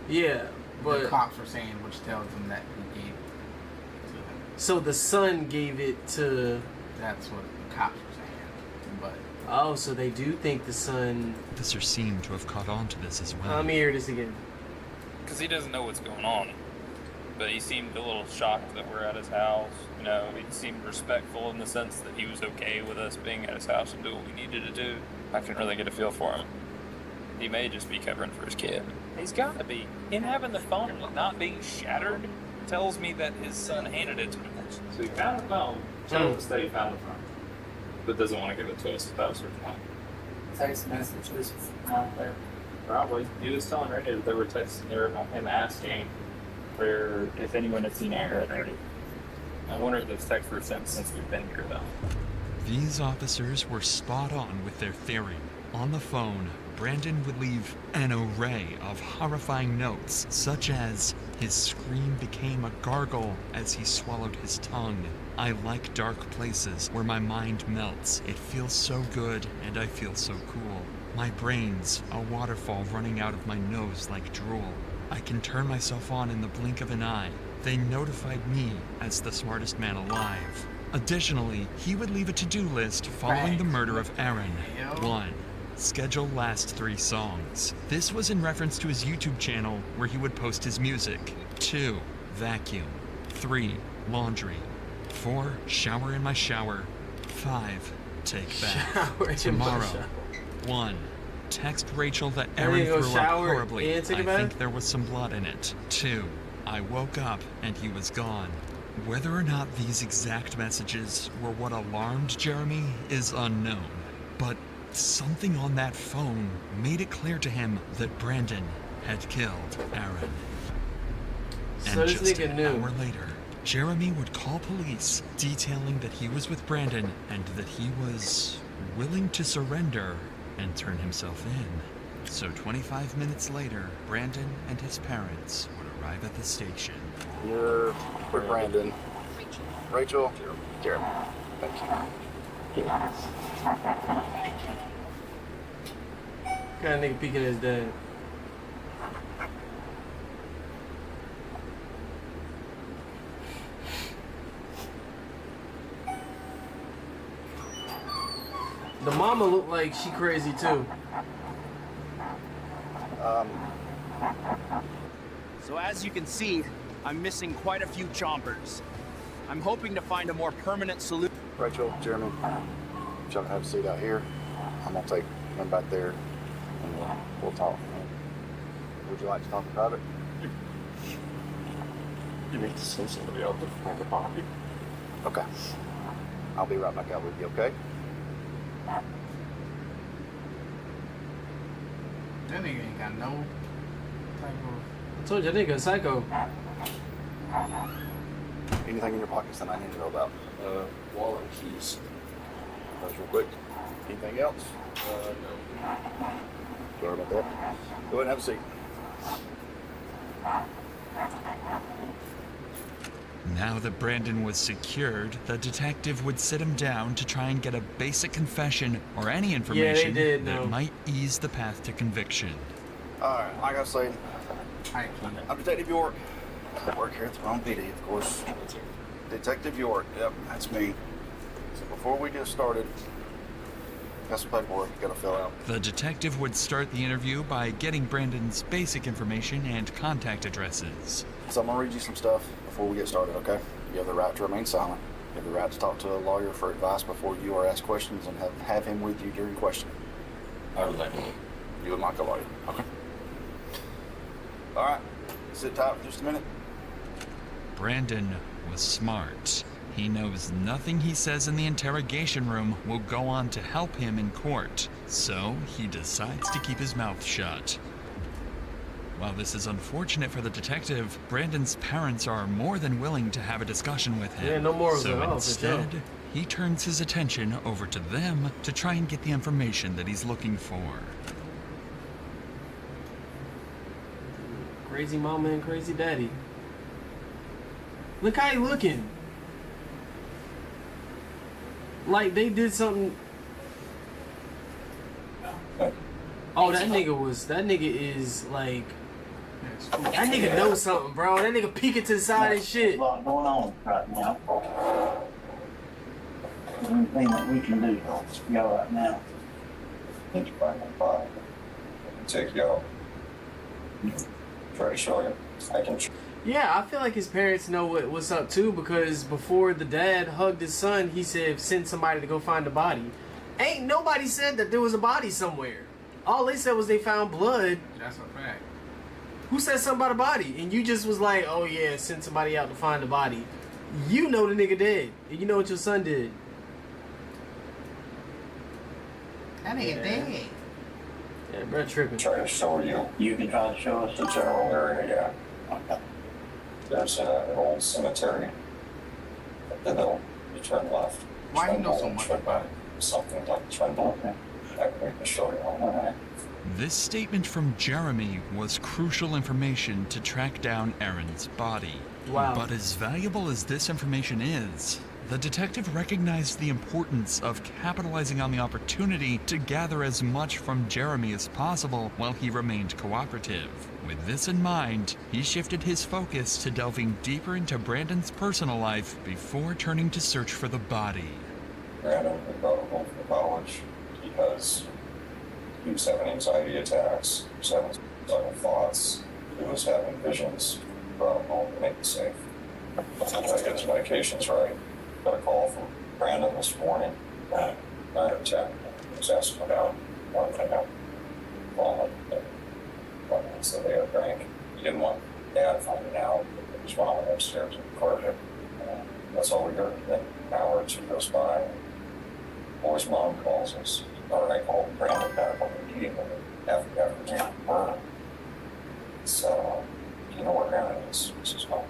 Yeah, but the cops were saying, which tells them that he gave it to him. So the son gave it to. That's what the cops were saying. But oh, so they do think the son. Officer seemed to have caught on to this as well. Let me hear this again. Because he doesn't know what's going on. But he seemed a little shocked that we're at his house. You know, he seemed respectful in the sense that he was okay with us being at his house and doing what we needed to do. I couldn't really get a feel for him. He may just be covering for his kid. He's got to be. Him having the phone not being shattered tells me that his son handed it to him. So he found the phone, tells us that he found the phone, but doesn't want to give it to us without certifying. Text messages not there. Probably. He was telling Randy that there were texts there about him asking for if anyone had seen Aaron already. I wonder if those texts were sent since we've been here, though. These officers were spot on with their theory. On the phone, Brandon would leave an array of horrifying notes, such as, his scream became a gargle as he swallowed his tongue. I like dark places where my mind melts. It feels so good and I feel so cool. My brain's a waterfall running out of my nose like drool. I can turn myself on in the blink of an eye. They notified me as the smartest man alive. Additionally, he would leave a to-do list following the murder of Aaron. 1. Schedule last 3 songs. This was in reference to his YouTube channel where he would post his music. 2. Vacuum. 3. Laundry. 4. Shower in my shower. 5. Take bath. Shower in my Tomorrow. shower. 1. Text Rachel that There Aaron you go, threw up shower horribly. and take a I bath? think there was some blood in it. 2. I woke up and he was gone. Whether or not these exact messages were what alarmed Jeremy is unknown. But something on that phone made it clear to him that Brandon had killed Aaron. So And this just nigga an knew. hour later, Jeremy would call police detailing that he was with Brandon and that he was willing to surrender and turn himself in. So 25 minutes later, Brandon and his parents would arrive at the station. You're with Brandon. Rachel? Jeremy. Thank you. Kind of nigga peeking at his dad. The mama looked like she crazy too. So as you can see, I'm missing quite a few chompers. I'm hoping to find a more permanent solution. Rachel, Jeremy, y'all have a seat out here. I'm gonna take them back there and we'll talk. Would you like to talk about it? You need to send somebody out to find the body. Okay. I'll be right back out with you, okay? That nigga ain't got no type of. I told you, that nigga a psycho. Anything in your pockets that I need to know about? Wallet and keys. That's real quick. Anything else? No. Sorry about that. Go ahead and have a seat. Now that Brandon was secured, the detective would sit him down to try and get a basic confession or any information that might ease the path to conviction. Alright, like I say, I'm Detective York. I work here at the wrong PD, of course. Detective York, yep, that's me. So before we get started, got some paperwork you gotta fill out. The detective would start the interview by getting Brandon's basic information and contact addresses. So I'm gonna read you some stuff before we get started, okay? You have the right to remain silent. You have the right to talk to a lawyer for advice before you are asked questions and have him with you during questioning. I would like you would like a lawyer, okay? Alright, sit tight for just a minute. Brandon was smart. He knows nothing he says in the interrogation room will go on to help him in court, so he decides to keep his mouth shut. While this is unfortunate for the detective, Brandon's parents are more than willing to have a discussion with him. Yeah, no morals so at all, instead, he turns his attention over to them to try and get the information that he's looking for. Crazy mama and crazy daddy. Look how he looking. Like they did something. Oh, that nigga is like. That nigga knows something, bro. That nigga peeking to the side and shit. There's a lot going on right now. Anything that we can do to help y'all right now. Need to find that body. Take y'all. Try to show you. I can. Yeah, I feel like his parents know what's up too, because before the dad hugged his son, he said send somebody to go find the body. Ain't nobody said that there was a body somewhere. All they said was they found blood. That's a fact. Who said something about a body? And you just was like, oh yeah, send somebody out to find the body. You know the nigga dead. And you know what your son did. That nigga dead. Yeah, bro, tripping. Try to show you. You can try to show us The general area, yeah. Okay. There's an old cemetery. At the middle, you turn left. Why you know so much about it? Something like Trendle. I can show you on that. This statement from Jeremy was crucial information to track down Aaron's body. Wow. But as valuable as this information is, the detective recognized the importance of capitalizing on the opportunity to gather as much from Jeremy as possible while he remained cooperative. With this in mind, he shifted his focus to delving deeper into Brandon's personal life before turning to search for the body. Brandon had brought home from college because he was having anxiety attacks, he was having suicidal thoughts, he was having visions. Brought him home to make it safe. I think I get his medications right. Got a call from Brandon this morning at 9 or 10. He was asking about one thing out. Vomit. So they had drank. He didn't want Dad finding out. He was vomiting upstairs in the carpet. That's all we heard. Then an hour or two goes by. Boy's mom calls us. Or I called Brandon back on the meeting after murder. So, you know where Aaron is. This is home.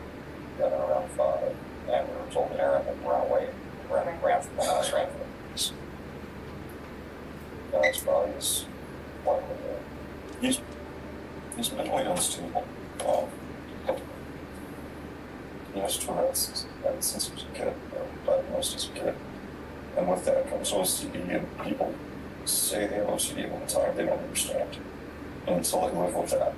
Got her around 5. And we were told Aaron had run away. Ran from the house, ran from the police. Aaron's body is likely there. He's mentally unstable. He has Tourette's since he was a kid, diagnosed as a kid. And with that comes OCD, and people say they have OCD all the time, they don't understand. And so they live with that.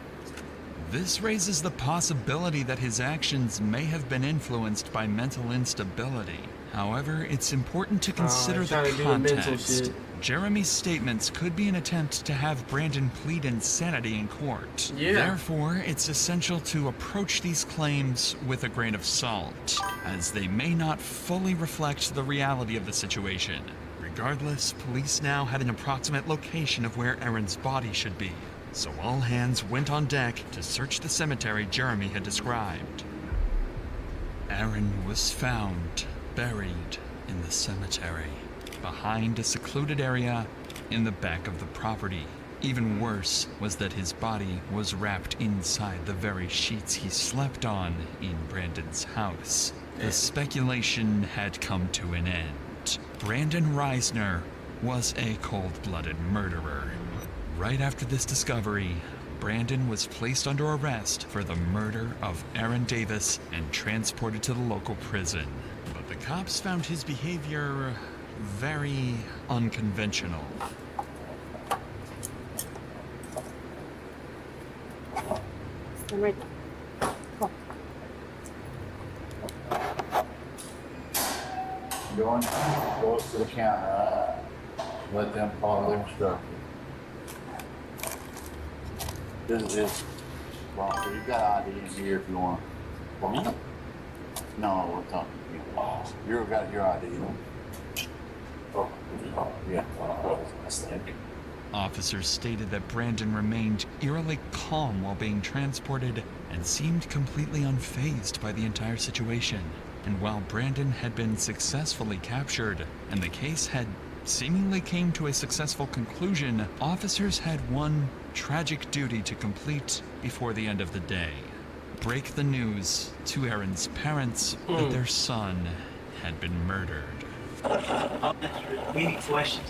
This raises the possibility that his actions may have been influenced by mental instability. However, it's important to consider the context. Jeremy's statements could be an attempt to have Brandon plead insanity in court. Yeah. Therefore, it's essential to approach these claims with a grain of salt, as they may not fully reflect the reality of the situation. Regardless, police now had an approximate location of where Aaron's body should be, so all hands went on deck to search the cemetery Jeremy had described. Aaron was found buried in the cemetery, behind a secluded area in the back of the property. Even worse was that his body was wrapped inside the very sheets he slept on in Brandon's house. The speculation had come to an end. Brandon Reisner was a cold-blooded murderer. Right after this discovery, Brandon was placed under arrest for the murder of Aaron Davis and transported to the local prison. But the cops found his behavior very unconventional. Right. Go up to the counter. Let them follow their instructions. This is his sponsor. You've got ID in here if you want. For me? No, we're talking to you. You've got your ID. Oh, yeah. Officers stated that Brandon remained eerily calm while being transported and seemed completely unfazed by the entire situation. And while Brandon had been successfully captured and the case had seemingly came to a successful conclusion, officers had one tragic duty to complete before the end of the day. Break the news to Aaron's parents that their son had been murdered. Many questions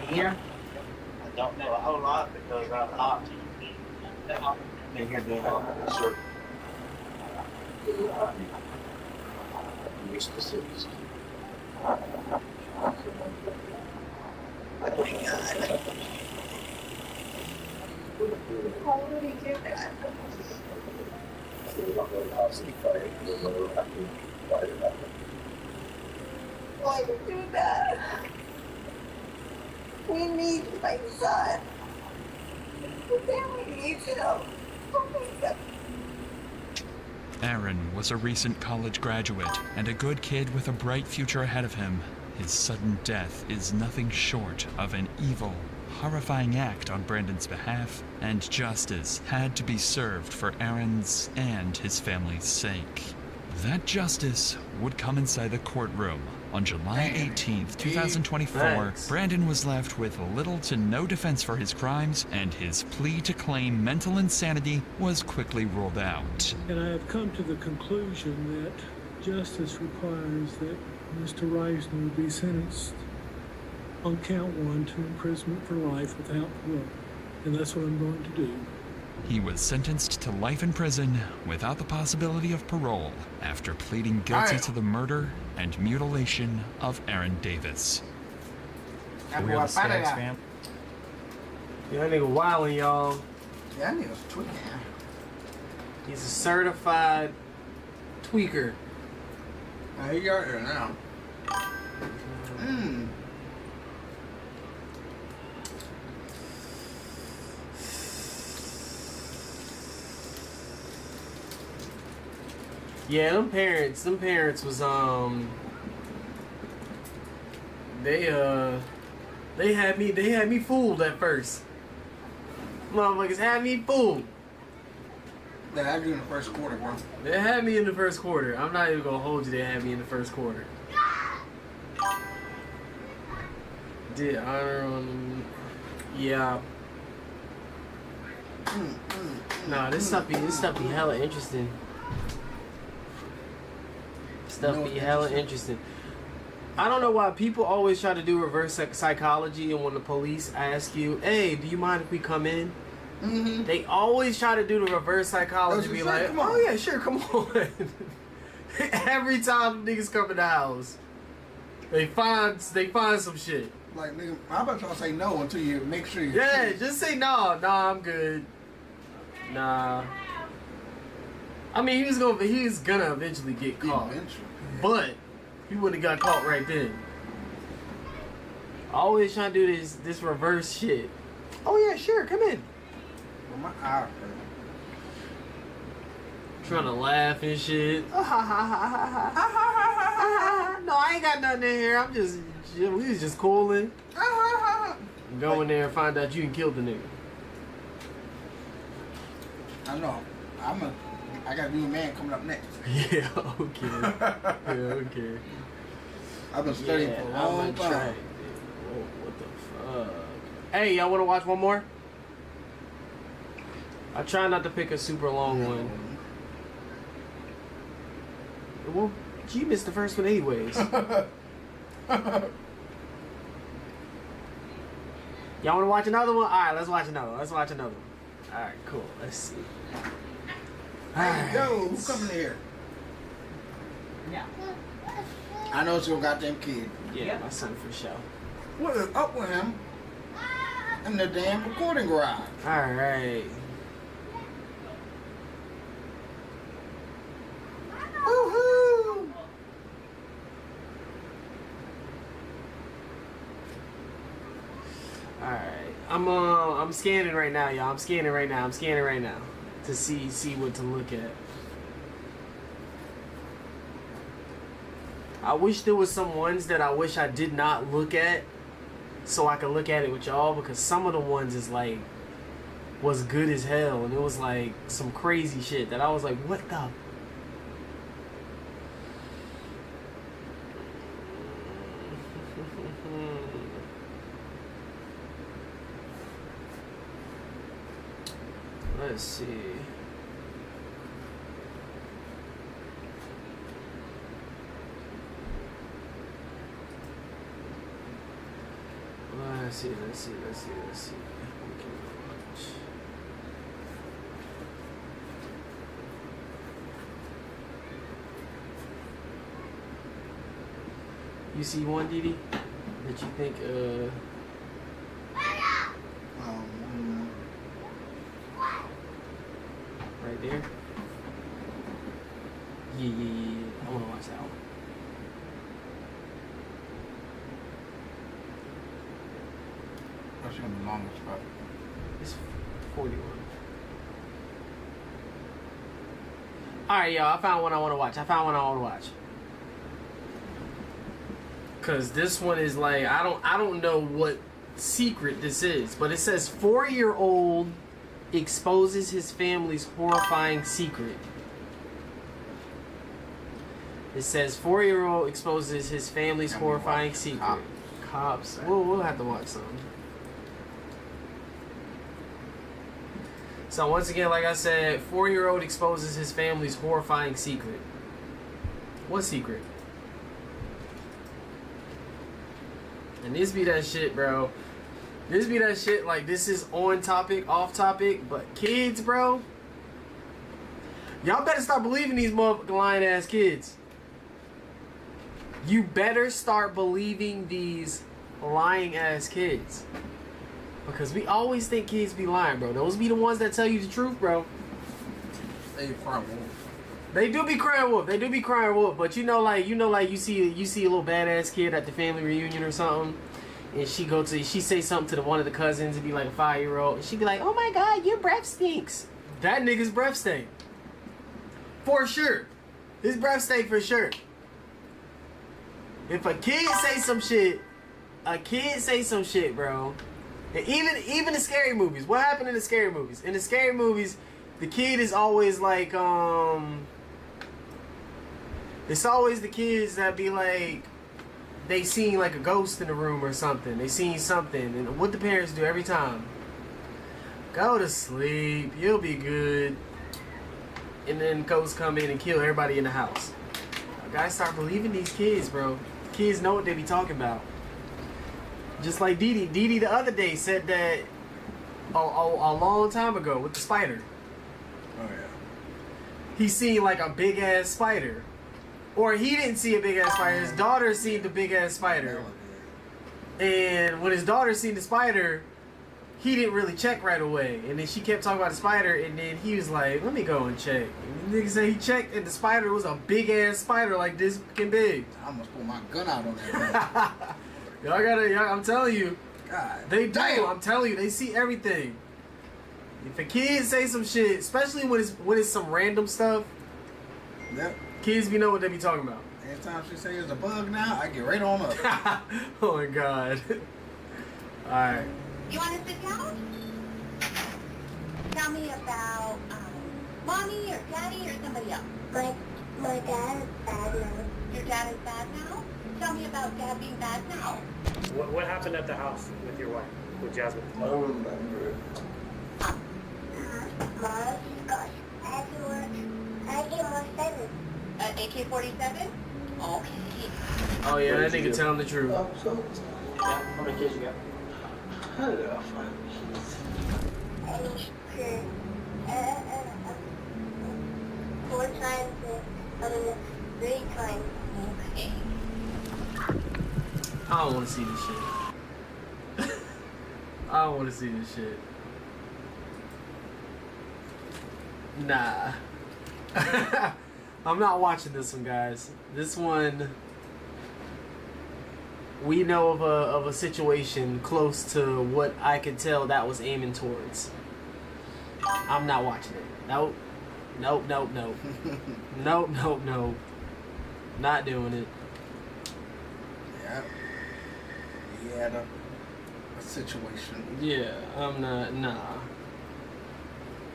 here. I don't know a whole lot because I'm not been here doing all the research. New specifics. Why would he do that? Why would you do that? We need my son. The family needs him. Oh my God. Aaron was a recent college graduate and a good kid with a bright future ahead of him. His sudden death is nothing short of an evil, horrifying act on Brandon's behalf, and justice had to be served for Aaron's and his family's sake. That justice would come inside the courtroom. On July 18th, 2024, Thanks. Brandon was left with little to no defense for his crimes, and his plea to claim mental insanity was quickly ruled out. And I have come to the conclusion that justice requires that Mr. Reisner be sentenced on count 1 to imprisonment for life without parole. And that's what I'm going to do. He was sentenced to life in prison without the possibility of parole after pleading guilty to the murder and mutilation of Aaron Davis. That boy fighting out. Yeah, that nigga wildin', y'all. Yeah, that nigga's tweaking. He's a certified tweaker. He got here now. Yeah, them parents was they had me fooled at first. Motherfuckers had me fooled. They had you in the first quarter, bro. They had me in the first quarter. I'm not even gonna hold you. They had me in the first quarter. Did honor on them. Yeah. Nah, this stuff be hella interesting. Stuff be hella interesting. I don't know why people always try to do reverse psychology, and when the police ask you, "Hey, do you mind if we come in?" They always try to do the reverse psychology, be like, "Oh yeah, sure, come on." Every time niggas come in the house, they find some shit. Like, nigga, I'm about to say no until you make sure you. Yeah, just say no. Nah, I'm good. Nah. I mean, he was gonna eventually get caught, but he wouldn't have got caught right then. Always trying to do this reverse shit. Oh yeah, sure, come in. Well, my eye hurt. Trying to laugh and shit. No, I ain't got nothing in here. We was just cooling. Go in there and find out you done killed the nigga. I know. I'm gonna I got New Man coming up next. Yeah, okay. Yeah, okay. I've been studying for a long time. What the fuck? Hey, y'all want to watch one more? I try not to pick a super long one. Well, you missed the first one anyways. Y'all want to watch another one? Alright, let's watch another one. Alright, cool. Let's see. Hey, yo, who coming here? Yeah. I know it's your goddamn kid. Yeah, my son for sure. What is up with him? In the damn recording garage. Alright. Woohoo! Alright. I'm scanning right now, y'all. I'm scanning right now to see what to look at. I wish there was some ones that I wish I did not look at so I could look at it with y'all, because some of the ones is like was good as hell, and it was like some crazy shit that I was like, what the. Let's see. Let's see. We can watch. You see one, Didi, that you think right there? Yeah. I wanna watch that one. That's gonna be longest, but It's 41. Alright, y'all. I found one I want to watch. Cause this one is like, I don't know what secret this is, but it says 4-year-old exposes his family's horrifying secret. It says 4-year-old exposes his family's horrifying secret. Cops. We'll have to watch some. So once again, like I said, 4-year-old exposes his family's horrifying secret. What secret? And this be that shit, bro. This be that shit, like, this is on topic, off topic, but kids, bro. Y'all better start believing these motherfucking lying ass kids. You better start believing these lying ass kids. Because we always think kids be lying, bro. Those be the ones that tell you the truth, bro. They cry wolf. They do be crying wolf, but you know, like you see a little badass kid at the family reunion or something, and she say something to one of the cousins and be like a 5-year-old, and she be like, "Oh my God, your breath stinks." That nigga's breath stink. For sure. His breath stink for sure. If a kid say some shit, bro. And even the scary movies. What happened in the scary movies? In the scary movies, the kid is always like, it's always the kids that be like, they seen like a ghost in the room or something. They seen something. And what the parents do every time? Go to sleep. You'll be good. And then ghosts come in and kill everybody in the house. Guys, start believing these kids, bro. Kids know what they be talking about. Just like Didi. Didi the other day said that a long time ago with the spider. Oh yeah. He seen like a big ass spider. Or he didn't see a big ass spider. His daughter seen the big ass spider. And when his daughter seen the spider, he didn't really check right away. And then she kept talking about the spider, and then he was like, let me go and check. And the nigga said he checked, and the spider was a big ass spider, like this fucking big. I almost pulled my gun out on that. I'm telling you. God, they do. damn. I'm telling you, they see everything. If a kid say some shit, especially when it's some random stuff, yep. Kids be know what they be talking about. Every time she say there's a bug now, I get right on up. Oh my God. Alright. You want to sit down? Tell me about Mommy or daddy or somebody else? My dad is bad now. Your dad is bad now? Tell me about dad being bad now. What happened at the house with your wife, with Jasmine? I don't remember. Mom, she's got AK-47. AK-47? Okay. Oh yeah, that nigga telling the truth. Yeah, how many kids you got? How did I find And 4 times, 3 times. Okay. I don't want to see this shit. I don't want to see this shit. Nah. I'm not watching this one, guys. This one, we know of a situation close to what I could tell that was aiming towards. I'm not watching it. Nope. Nope, nope, nope. Nope, nope, nope. Not doing it. Yeah. He had a situation. Yeah, I'm not. Nah.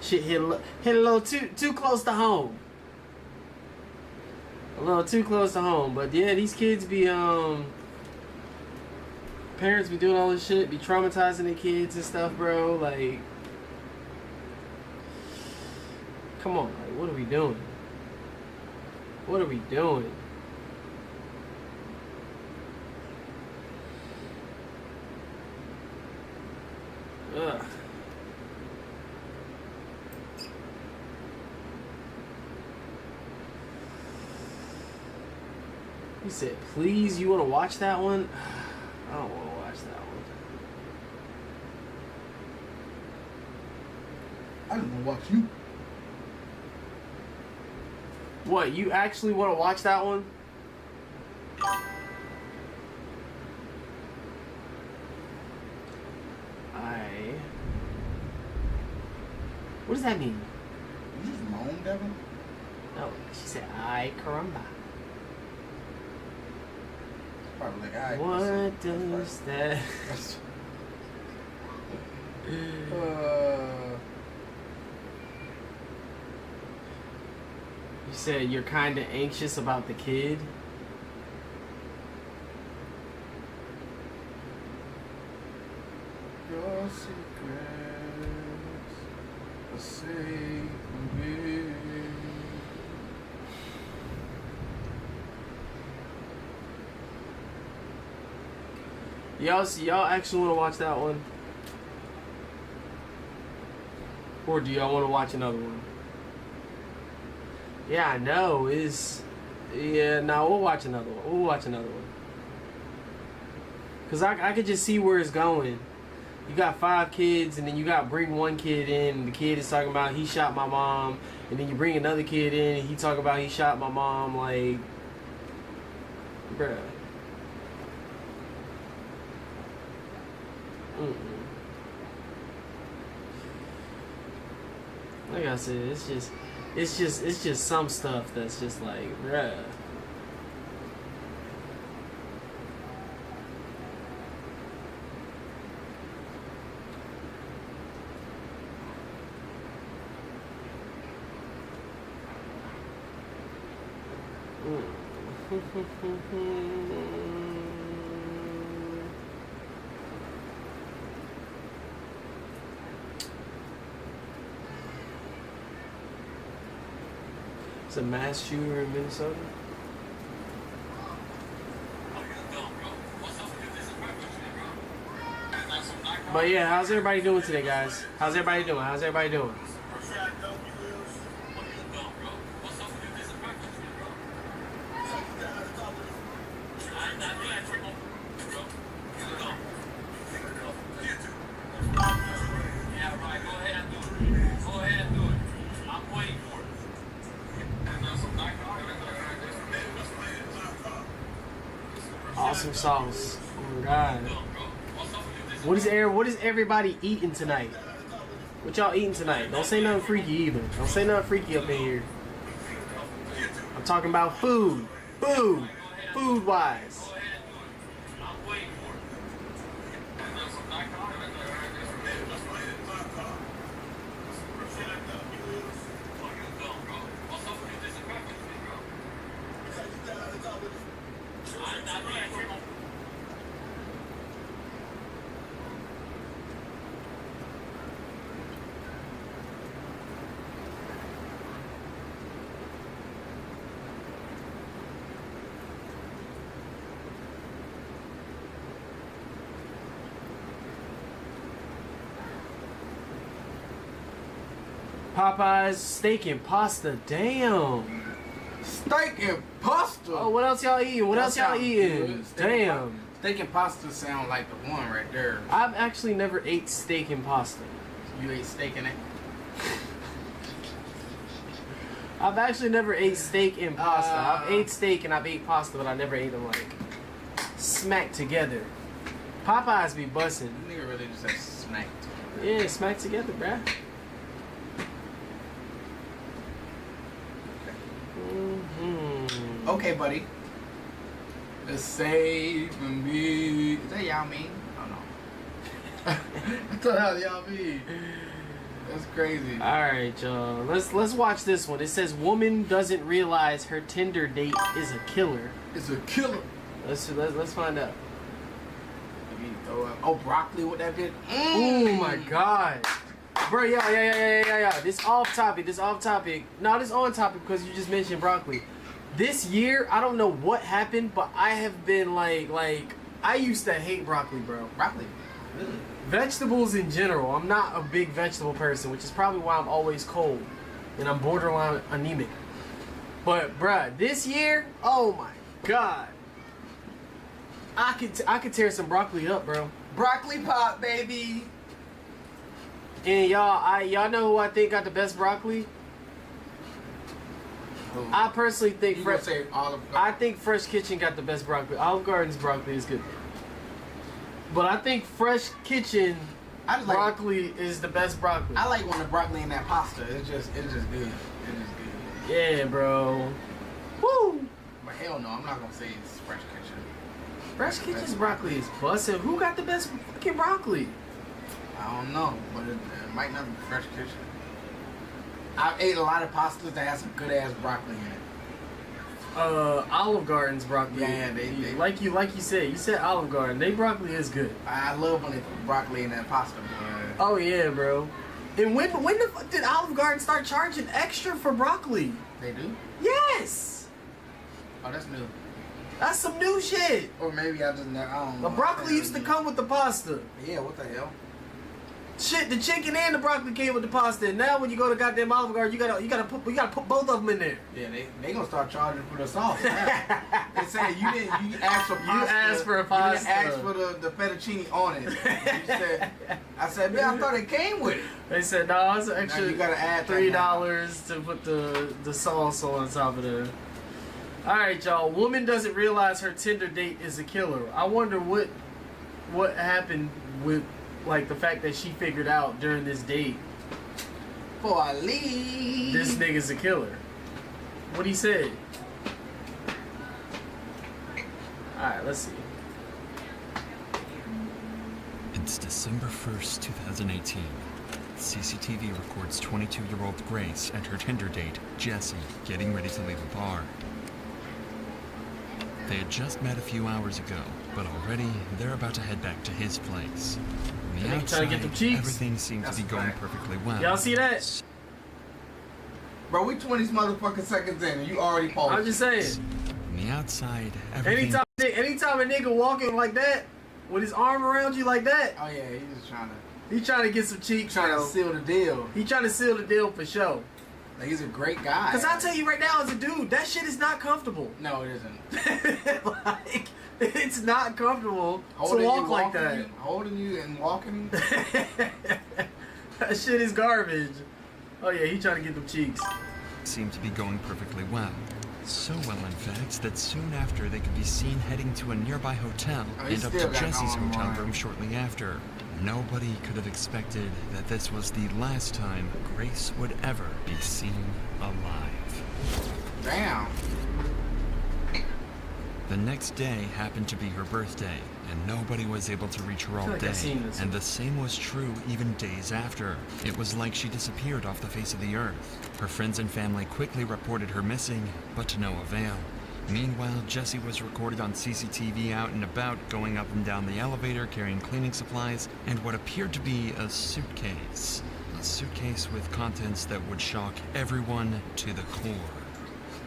Shit hit a little too close to home. A little too close to home. But yeah, these kids be parents be doing all this shit, be traumatizing their kids and stuff, bro. Like, come on, like, what are we doing? What are we doing? Ugh. He said, please, you want to watch that one? I don't want to watch that one. I don't want to watch you. What, you actually want to watch that one? What does that mean? You just moaned, Devin? No, she said, ay, caramba. Probably like, ay, what does that... You said you're kind of anxious about the kid. Your secrets are safe with me. Y'all actually want to watch that one? Or do y'all want to watch another one? Yeah, I know. Yeah, no, we'll watch another one. We'll watch another one. Because I could just see where it's going. You got 5 kids, and then you got bring one kid in, and the kid is talking about he shot my mom, and then you bring another kid in, and he talking about he shot my mom, like, bruh. Like I said, it's just some stuff that's just like, bruh. It's a mass shooter in Minnesota. But yeah, how's everybody doing today, guys? How's everybody doing? How's everybody doing? Awesome sauce. Oh my god. What is everybody eating tonight? What y'all eating tonight? Don't say nothing freaky either. Don't say nothing freaky up in here. I'm talking about food. Food. Food wise. Popeyes steak and pasta. Damn. Steak and pasta. Oh, what else y'all eating? What else y'all sound eating? good. Damn. Steak and pasta sound like the one right there. I've actually never ate steak and pasta. You ate steak in it? I've actually never ate steak and pasta. I've ate steak and I've ate pasta, but I never ate them like smack together. Popeyes be bussin'. Nigga really just said smack. Yeah, smack together, bruh. Okay, buddy. Just save me. Is that y'all mean? Oh no. I thought that was y'all mean. That's crazy. Alright, y'all. Let's watch this one. It says woman doesn't realize her Tinder date is a killer. It's a killer. Let's find out. Oh, broccoli with that bit. Oh my god. Bro, yeah. This off topic. No, this on topic because you just mentioned broccoli. This year, I don't know what happened, but I have been like I used to hate broccoli, bro. Broccoli? Really? Vegetables in general. I'm not a big vegetable person, which is probably why I'm always cold and I'm borderline anemic. But bruh, this year, oh my god. I could tear some broccoli up, bro. Broccoli pop, baby. And y'all know who I think got the best broccoli? Who? I personally think You gonna say Olive Garden? I think Fresh Kitchen got the best broccoli. Olive Garden's broccoli is good, but I think Fresh Kitchen broccoli is the best broccoli. I like when the broccoli in that pasta. It's just good. It's just good. Yeah, bro. Woo! But hell no, I'm not gonna say it's Fresh Kitchen. Fresh Kitchen's broccoli is bussin'. Who got the best fucking broccoli? I don't know, but it might not be Fresh Kitchen. I've ate a lot of pastas that have some good ass broccoli in it. Olive Garden's broccoli. Yeah, they like you said Olive Garden. They broccoli is good. I love when they put broccoli in that pasta, boy. Oh yeah, bro. And when the fuck did Olive Garden start charging extra for broccoli? They do? Yes. Oh, that's new. That's some new shit. Or maybe I just I don't know. The broccoli used to come with the pasta. Yeah, what the hell? Shit, the chicken and the broccoli came with the pasta. And now when you go to goddamn Olive Garden, you gotta put both of them in there. Yeah, they gonna start charging for the sauce. They say you asked for pasta. You asked for a pasta. You didn't ask for the fettuccine on it. You said, I said, man, I thought it came with it. They said, no, it's an extra you gotta add $3 to put the sauce on top of the. All right, y'all. Woman doesn't realize her Tinder date is a killer. I wonder what happened with like the fact that she figured out during this date. This nigga's a killer. What he said. All right, let's see. It's December 1st, 2018. CCTV records 22-year-old Grace and her Tinder date, Jesse, getting ready to leave a bar. They had just met a few hours ago, but already they're about to head back to his place. On the Trying outside, to get them cheeks. everything seemed to be going perfectly well. Y'all see that? Bro, we 20 motherfucking seconds in and you already paused. I'm just saying. On the outside, everything... Anytime a nigga walking like that, with his arm around you like that. Oh yeah, he's just trying to. He's trying to get some cheeks. Trying to seal the deal. He trying to seal the deal for sure. Like, he's a great guy. Cause I'll tell you right now, as a dude, that shit is not comfortable. No, it isn't. Like, it's not comfortable Holding to you, walk like walking that. you, holding you and walking. That shit is garbage. Oh yeah, he trying to get them cheeks. seemed to be going perfectly well. So well, in fact, that soon after they could be seen heading to a nearby hotel and up to Jesse's hotel room shortly after. Nobody could have expected that this was the last time Grace would ever be seen alive. Damn. The next day happened to be her birthday, and nobody was able to reach her all like day. I've seen this. And the same was true even days after. It was like she disappeared off the face of the earth. Her friends and family quickly reported her missing, but to no avail. Meanwhile, Jesse was recorded on CCTV out and about, going up and down the elevator, carrying cleaning supplies, and what appeared to be a suitcase. A suitcase with contents that would shock everyone to the core.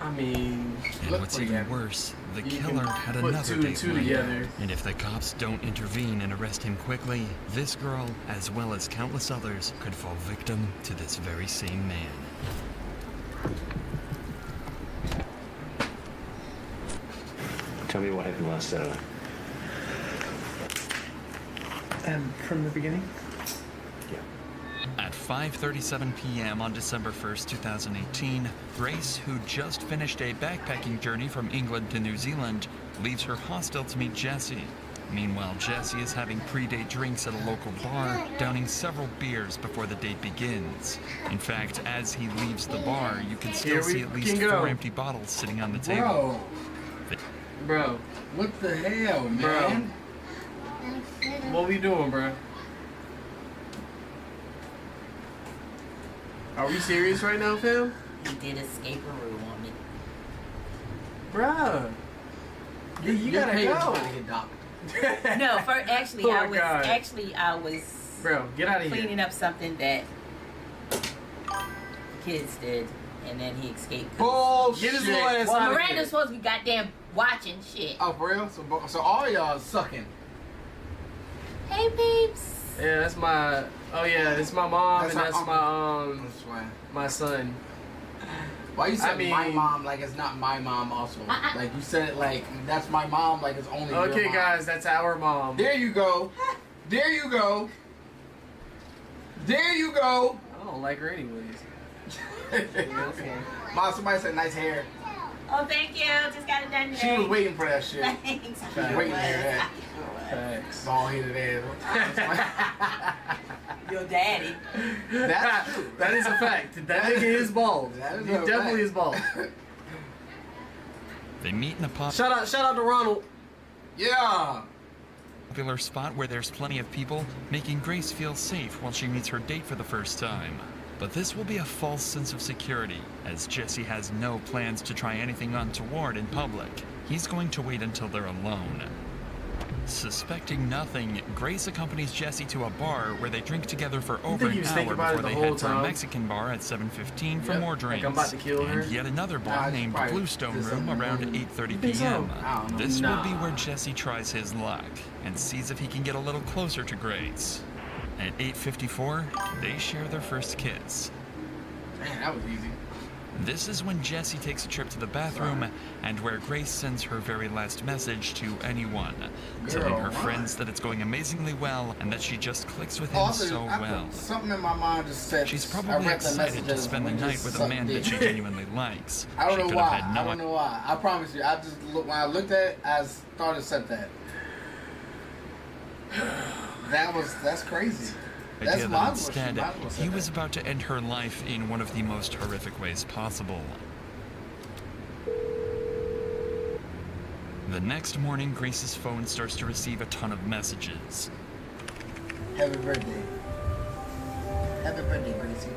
I mean, And what's even worse, the You killer can had put another two and date two lined up. together. And if the cops don't intervene and arrest him quickly, this girl, as well as countless others, could fall victim to this very same man. Tell me what happened last Saturday. From the beginning? At 5:37 p.m. on December 1st, 2018, Grace, who just finished a backpacking journey from England to New Zealand, leaves her hostel to meet Jesse. Meanwhile, Jesse is having pre-date drinks at a local bar, downing several beers before the date begins. In fact, as he leaves the bar, you can still Here we see at least can go. 4 empty bottles sitting on the table. Bro. What the hell, man? Bro. What we doing, bro? Are we serious right now, fam? He did escape a room on me. Bruh. You Your gotta page is go. about to get docked. No, actually, Oh I my was God. Bro, get out of here. cleaning up something that kids did, and then he escaped. Bullshit. Get his little ass Well, out of Miranda's here. supposed to be goddamn watching shit. Oh, for real? So all y'all sucking. Hey, peeps. Yeah, that's my. Oh yeah, it's my mom That's and her that's my my son. Why you said I mean- my mom like it's not my mom also? Like you said it like that's my mom like it's only your Okay, mom. guys, that's our mom. There you go. There you go. There you go. I don't like her anyways. Mom, somebody said nice hair. Oh, thank you. Just got it done today. She was waiting for that shit. Thanks. She was waiting to hear that. Thanks. Ball headed ass. Your daddy. That's true. That is a fact. That nigga is bald. That is He a definitely fact. is bald. They meet in a Shout out to Ronald. Yeah. popular spot where there's plenty of people, making Grace feel safe while she meets her date for the first time. But this will be a false sense of security, as Jesse has no plans to try anything untoward in public. He's going to wait until they're alone. Suspecting nothing, Grace accompanies Jesse to a bar where they drink together for over he an was hour thinking about it before the they whole head for a time? Mexican bar at 7:15 for Yep, more like drinks. I'm about to kill her. And yet another bar Nah, named probably Bluestone did Room something around wrong. 8:30 You think so? p.m. I don't know. This will be Nah. where Jesse tries his luck and sees if he can get a little closer to Grace. At 8:54, they share their first kiss. Man, that was easy. This is when Jesse takes a trip to the bathroom and where Grace sends her very last message to anyone, telling her Girl, friends that it's going amazingly well and that she just clicks with him Also, so I- well. something in my mind just said She's I probably read the excited to messages spend the and night just with a sucked man that dick. she genuinely likes. I don't She know could have why. had no I don't know why. I promise you. I just look when I looked at it, I thought it said that. That's crazy. That's idea might that as well- she instead, might as well say he that. was about to end her life in one of the most horrific ways possible. The next morning, Grace's phone starts to receive a ton of messages. Happy birthday. Happy birthday, Gracie.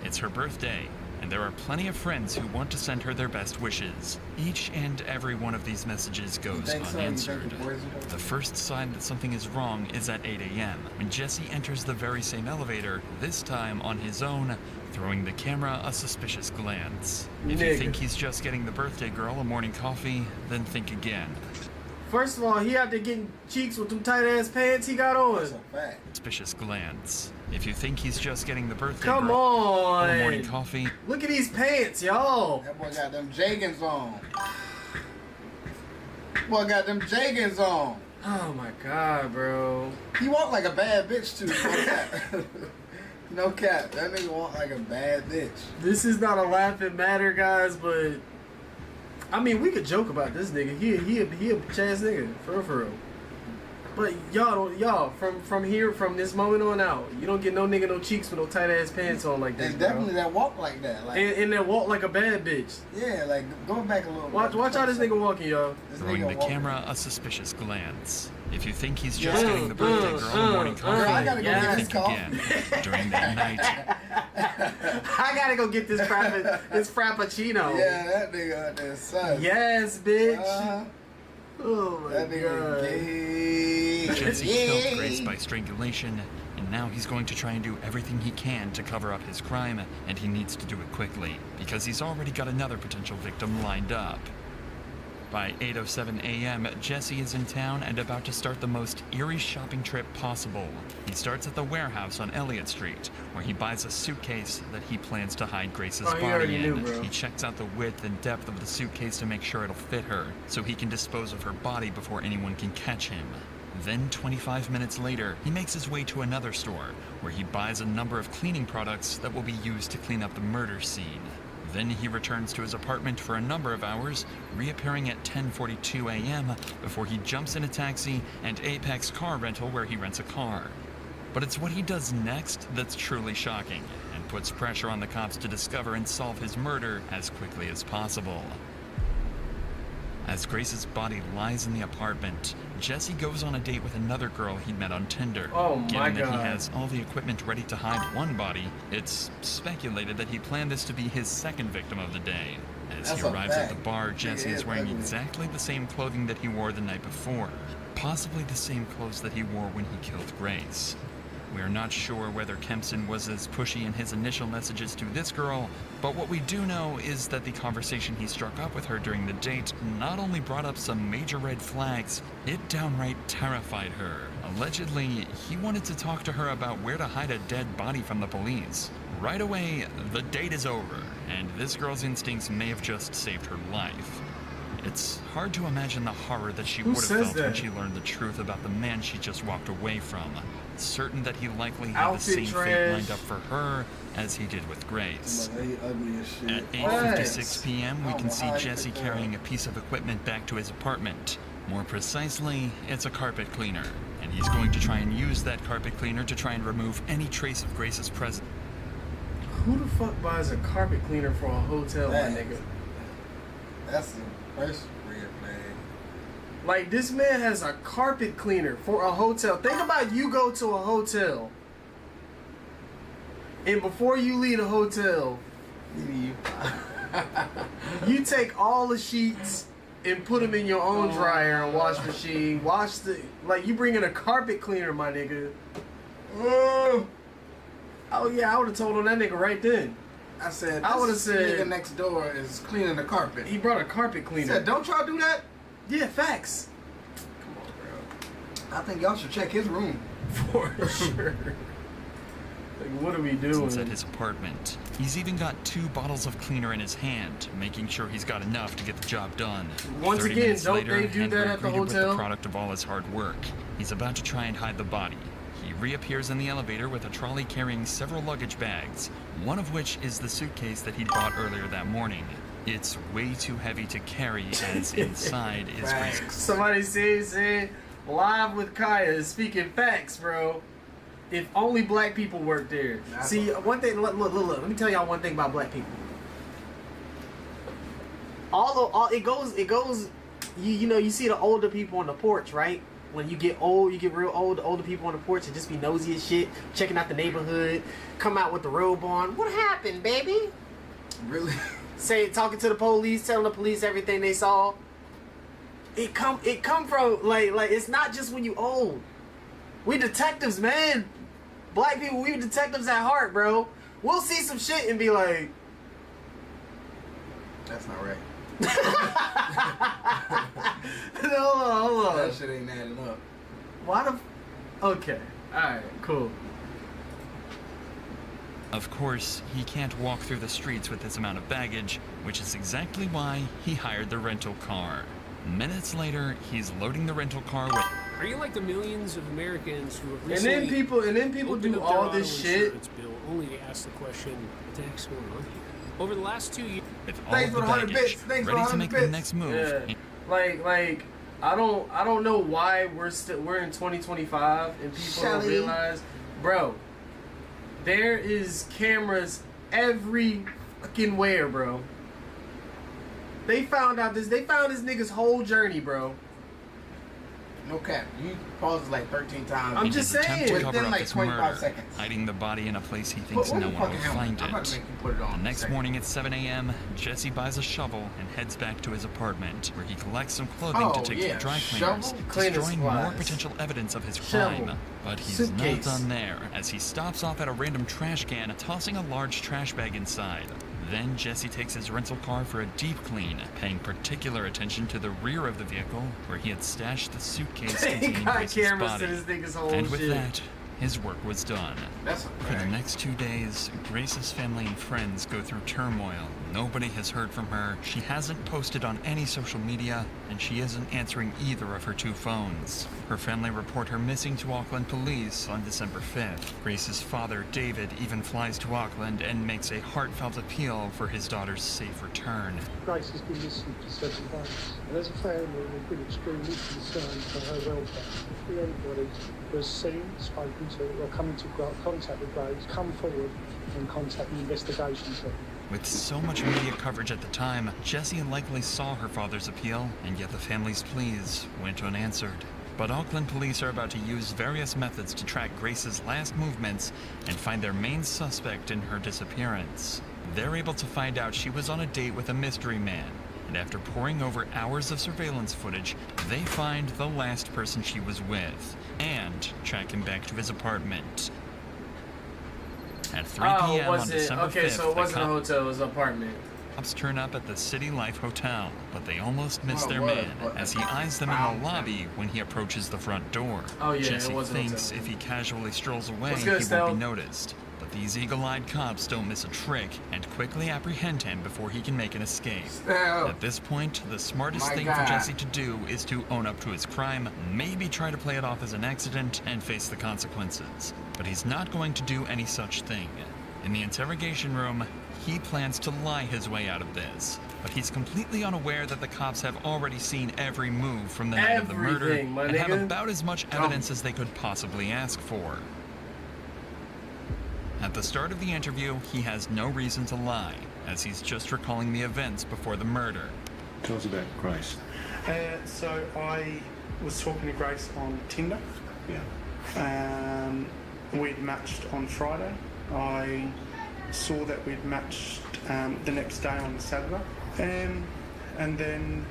It's her birthday, and there are plenty of friends who want to send her their best wishes. Each and every one of these messages goes think so? You unanswered. think the boys will? The first sign that something is wrong is at 8 a.m. when Jesse enters the very same elevator, this time on his own, throwing the camera a suspicious glance. If you Nigga. think he's just getting the birthday girl a morning coffee, then think again. First of all, he out there getting cheeks with them tight ass pants he got on. Suspicious glance. If you think he's just getting the birthday Come girl on. a morning coffee, Look at these pants, y'all. That boy got them Jagans on. Boy got them Jagans on. Oh my god, bro. He walked like a bad bitch too. No cap. No cap. That nigga walk like a bad bitch. This is not a laughing matter, guys, but I mean, we could joke about this nigga. He a bitch ass nigga, for real. But y'all from this moment on out, you don't get no nigga no cheeks with no tight ass pants on like this, And bro. definitely that walk like that. Like And that walk like a bad bitch. yeah, like go back a little. Watch how this nigga walking, y'all. This throwing nigga the walking. camera a suspicious glance. If you think he's just getting the birthday girl morning coffee, Girl, I gotta go you get think this coffee. again. During that night, I gotta go get this frappuccino. Yeah, that nigga out there sucks. Yes, bitch. Oh my That nigga god. gay. Jesse killed Grace by strangulation, and now he's going to try and do everything he can to cover up his crime, and he needs to do it quickly, because he's already got another potential victim lined up. By 8:07 a.m., Jesse is in town and about to start the most eerie shopping trip possible. He starts at the warehouse on Elliott Street, where he buys a suitcase that he plans to hide Grace's Oh, you body already in. knew, bro. He checks out the width and depth of the suitcase to make sure it'll fit her, so he can dispose of her body before anyone can catch him. Then, 25 minutes later, he makes his way to another store, where he buys a number of cleaning products that will be used to clean up the murder scene. Then he returns to his apartment for a number of hours, reappearing at 10:42 a.m. before he jumps in a taxi and Apex Car Rental, where he rents a car. But it's what he does next that's truly shocking, and puts pressure on the cops to discover and solve his murder as quickly as possible. As Grace's body lies in the apartment, Jesse goes on a date with another girl he met on Tinder. Oh my Given that God. he has all the equipment ready to hide one body, it's speculated that he planned this to be his second victim of the day. As That's he a arrives at fact. the bar, Jesse is wearing ugly. exactly the same clothing that he wore the night before, possibly the same clothes that he wore when he killed Grace. We are not sure whether Kempson was as pushy in his initial messages to this girl, but what we do know is that the conversation he struck up with her during the date not only brought up some major red flags, it downright terrified her. Allegedly, he wanted to talk to her about where to hide a dead body from the police. Right away, the date is over, and this girl's instincts may have just saved her life. It's hard to imagine the horror that she Who would have says felt when that? she learned the truth about the man she just walked away from, certain that he likely had Outfit the same fate trash. lined up for her as he did with Grace. Look, he ugly as shit. At What? 8:56 p.m., we Oh can see my Jesse God. carrying a piece of equipment back to his apartment. More precisely, it's a carpet cleaner, and he's going to try and use that carpet cleaner to try and remove any trace of Grace's presence. Who the fuck buys a carpet cleaner for a hotel, my That- nigga? That's the first weird thing. Like, this man has a carpet cleaner for a hotel. Think about you go to a hotel, and before you leave the hotel, you take all the sheets and put them in your own dryer and wash machine. Wash the, like, you bring in a carpet cleaner, my nigga. Oh yeah, I would have told him that nigga right then. I said, I would've this said- nigga next door is cleaning the carpet. He brought a carpet He cleaner. said, don't y'all do that? Yeah, facts. I think y'all should check his room. For sure. Like, what are we doing? At his apartment. He's even got 2 bottles of cleaner in his hand, making sure he's got enough to get the job done. Once 30 again, minutes don't later, they do and that we're at the greeted with hotel? the product of all his hard work. He's about to try and hide the body. He reappears in the elevator with a trolley carrying several luggage bags, one of which is the suitcase that he'd bought earlier that morning. It's way too heavy to carry, as inside is Grace's. Somebody said live with Kaya is speaking facts, bro. If only black people worked there. See, one thing. Look. Let me tell y'all one thing about black people. All it goes. You know, you see the older people on the porch, right? When you get old, you get real old. The older people on the porch and just be nosy as shit, checking out the neighborhood, come out with the robe on. What happened, baby? Really? Talking to the police, telling the police everything they saw. It come from like it's not just when you old. We detectives, man. Black people, we detectives at heart, bro. We'll see some shit and be like, That's not right. hold on. That shit ain't adding up. Why the? Okay, all right, cool. Of course, he can't walk through the streets with this amount of baggage, which is exactly why he hired the rental car. Minutes later, he's loading the rental car with. Are you like the millions of Americans who have And recently then people opened do up their all this auto shit. insurance bill only to ask the question, what the heck's going on here? Over the last 2 years, With all Thanks of for the the 100 baggage, bits. Thanks for ready the to 100 make bits. the next move. Yeah. Like I don't know why we're in 2025 and people don't Shelly. realize, bro. There is cameras every fucking where, bro. They found this nigga's whole journey, bro. No cap. You paused like 13 times. I'm In just his attempt saying. to cover Within up like his 25 murder, seconds. hiding the body in a place he thinks What no the one will fucking helmet? find I'm about it. to make you put it on. The in a next second. morning at 7 a.m., Jesse buys a shovel and heads back to his apartment, where he collects some clothing Oh, to take to yeah. the dry Shovel, cleaners, cleaning destroying more supplies. potential evidence of his Shovel, crime. But he's suitcase. not done there, as he stops off at a random trash can, tossing a large trash bag inside. Then Jesse takes his rental car for a deep clean, paying particular attention to the rear of the vehicle, where he had stashed the suitcase He containing got Grace's cameras body. to this nigga's whole And with shit. that, his work was done. That's a For the fact. next 2 days, Grace's family and friends go through turmoil. Nobody has heard from her, she hasn't posted on any social media, and she isn't answering either of her 2 phones. Her family report her missing to Auckland police on December 5th. Grace's father, David, even flies to Auckland and makes a heartfelt appeal for his daughter's safe return. Grace has been missing for 7 days, and as a family, we've been extremely concerned for her welfare. If anybody was seen, spoken to, or come into contact with Grace, come forward and contact the investigation team. With so much media coverage at the time, Jesse likely saw her father's appeal, and yet the family's pleas went unanswered. But Auckland police are about to use various methods to track Grace's last movements and find their main suspect in her disappearance. They're able to find out she was on a date with a mystery man, and after poring over hours of surveillance footage, they find the last person she was with, and track him back to his apartment. At 3 p.m. on December 5th, so it wasn't a the hotel, it was an apartment. cops turn up at the City Life Hotel, but they almost miss Oh, their what? man What? as he eyes them in the lobby when he approaches the front door. Oh, yeah, it Jesse was a thinks hotel. if he casually strolls away, What's he good, won't Stell? be noticed. But these eagle-eyed cops don't miss a trick and quickly apprehend him before he can make an escape. Stell. At this point, the smartest My thing God. for Jesse to do is to own up to his crime, maybe try to play it off as an accident and face the consequences. But he's not going to do any such thing. In the interrogation room, he plans to lie his way out of this, but he's completely unaware that the cops have already seen every move from the night of the murder Everything, my and have nigga. about as much evidence as they could possibly ask for. At the start of the interview, he has no reason to lie, as he's just recalling the events before the murder. Tell us about Grace. So I was talking to Grace on Tinder. Yeah. We'd matched on Friday. I saw that we'd matched the next day on Saturday. And then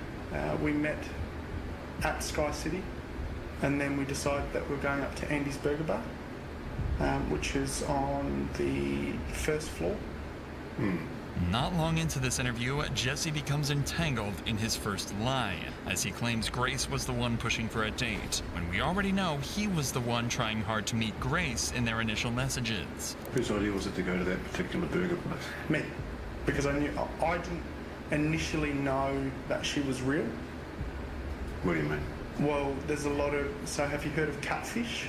we met at Sky City. And then we decided that we're going up to Andy's Burger Bar, which is on the first floor. Not long into this interview, Jesse becomes entangled in his first lie, as he claims Grace was the one pushing for a date, when we already know he was the one trying hard to meet Grace in their initial messages. Whose idea was it to go to that particular burger place? Me. Because I didn't initially know that she was real. What do you mean? Well, there's a lot of... So have you heard of catfish?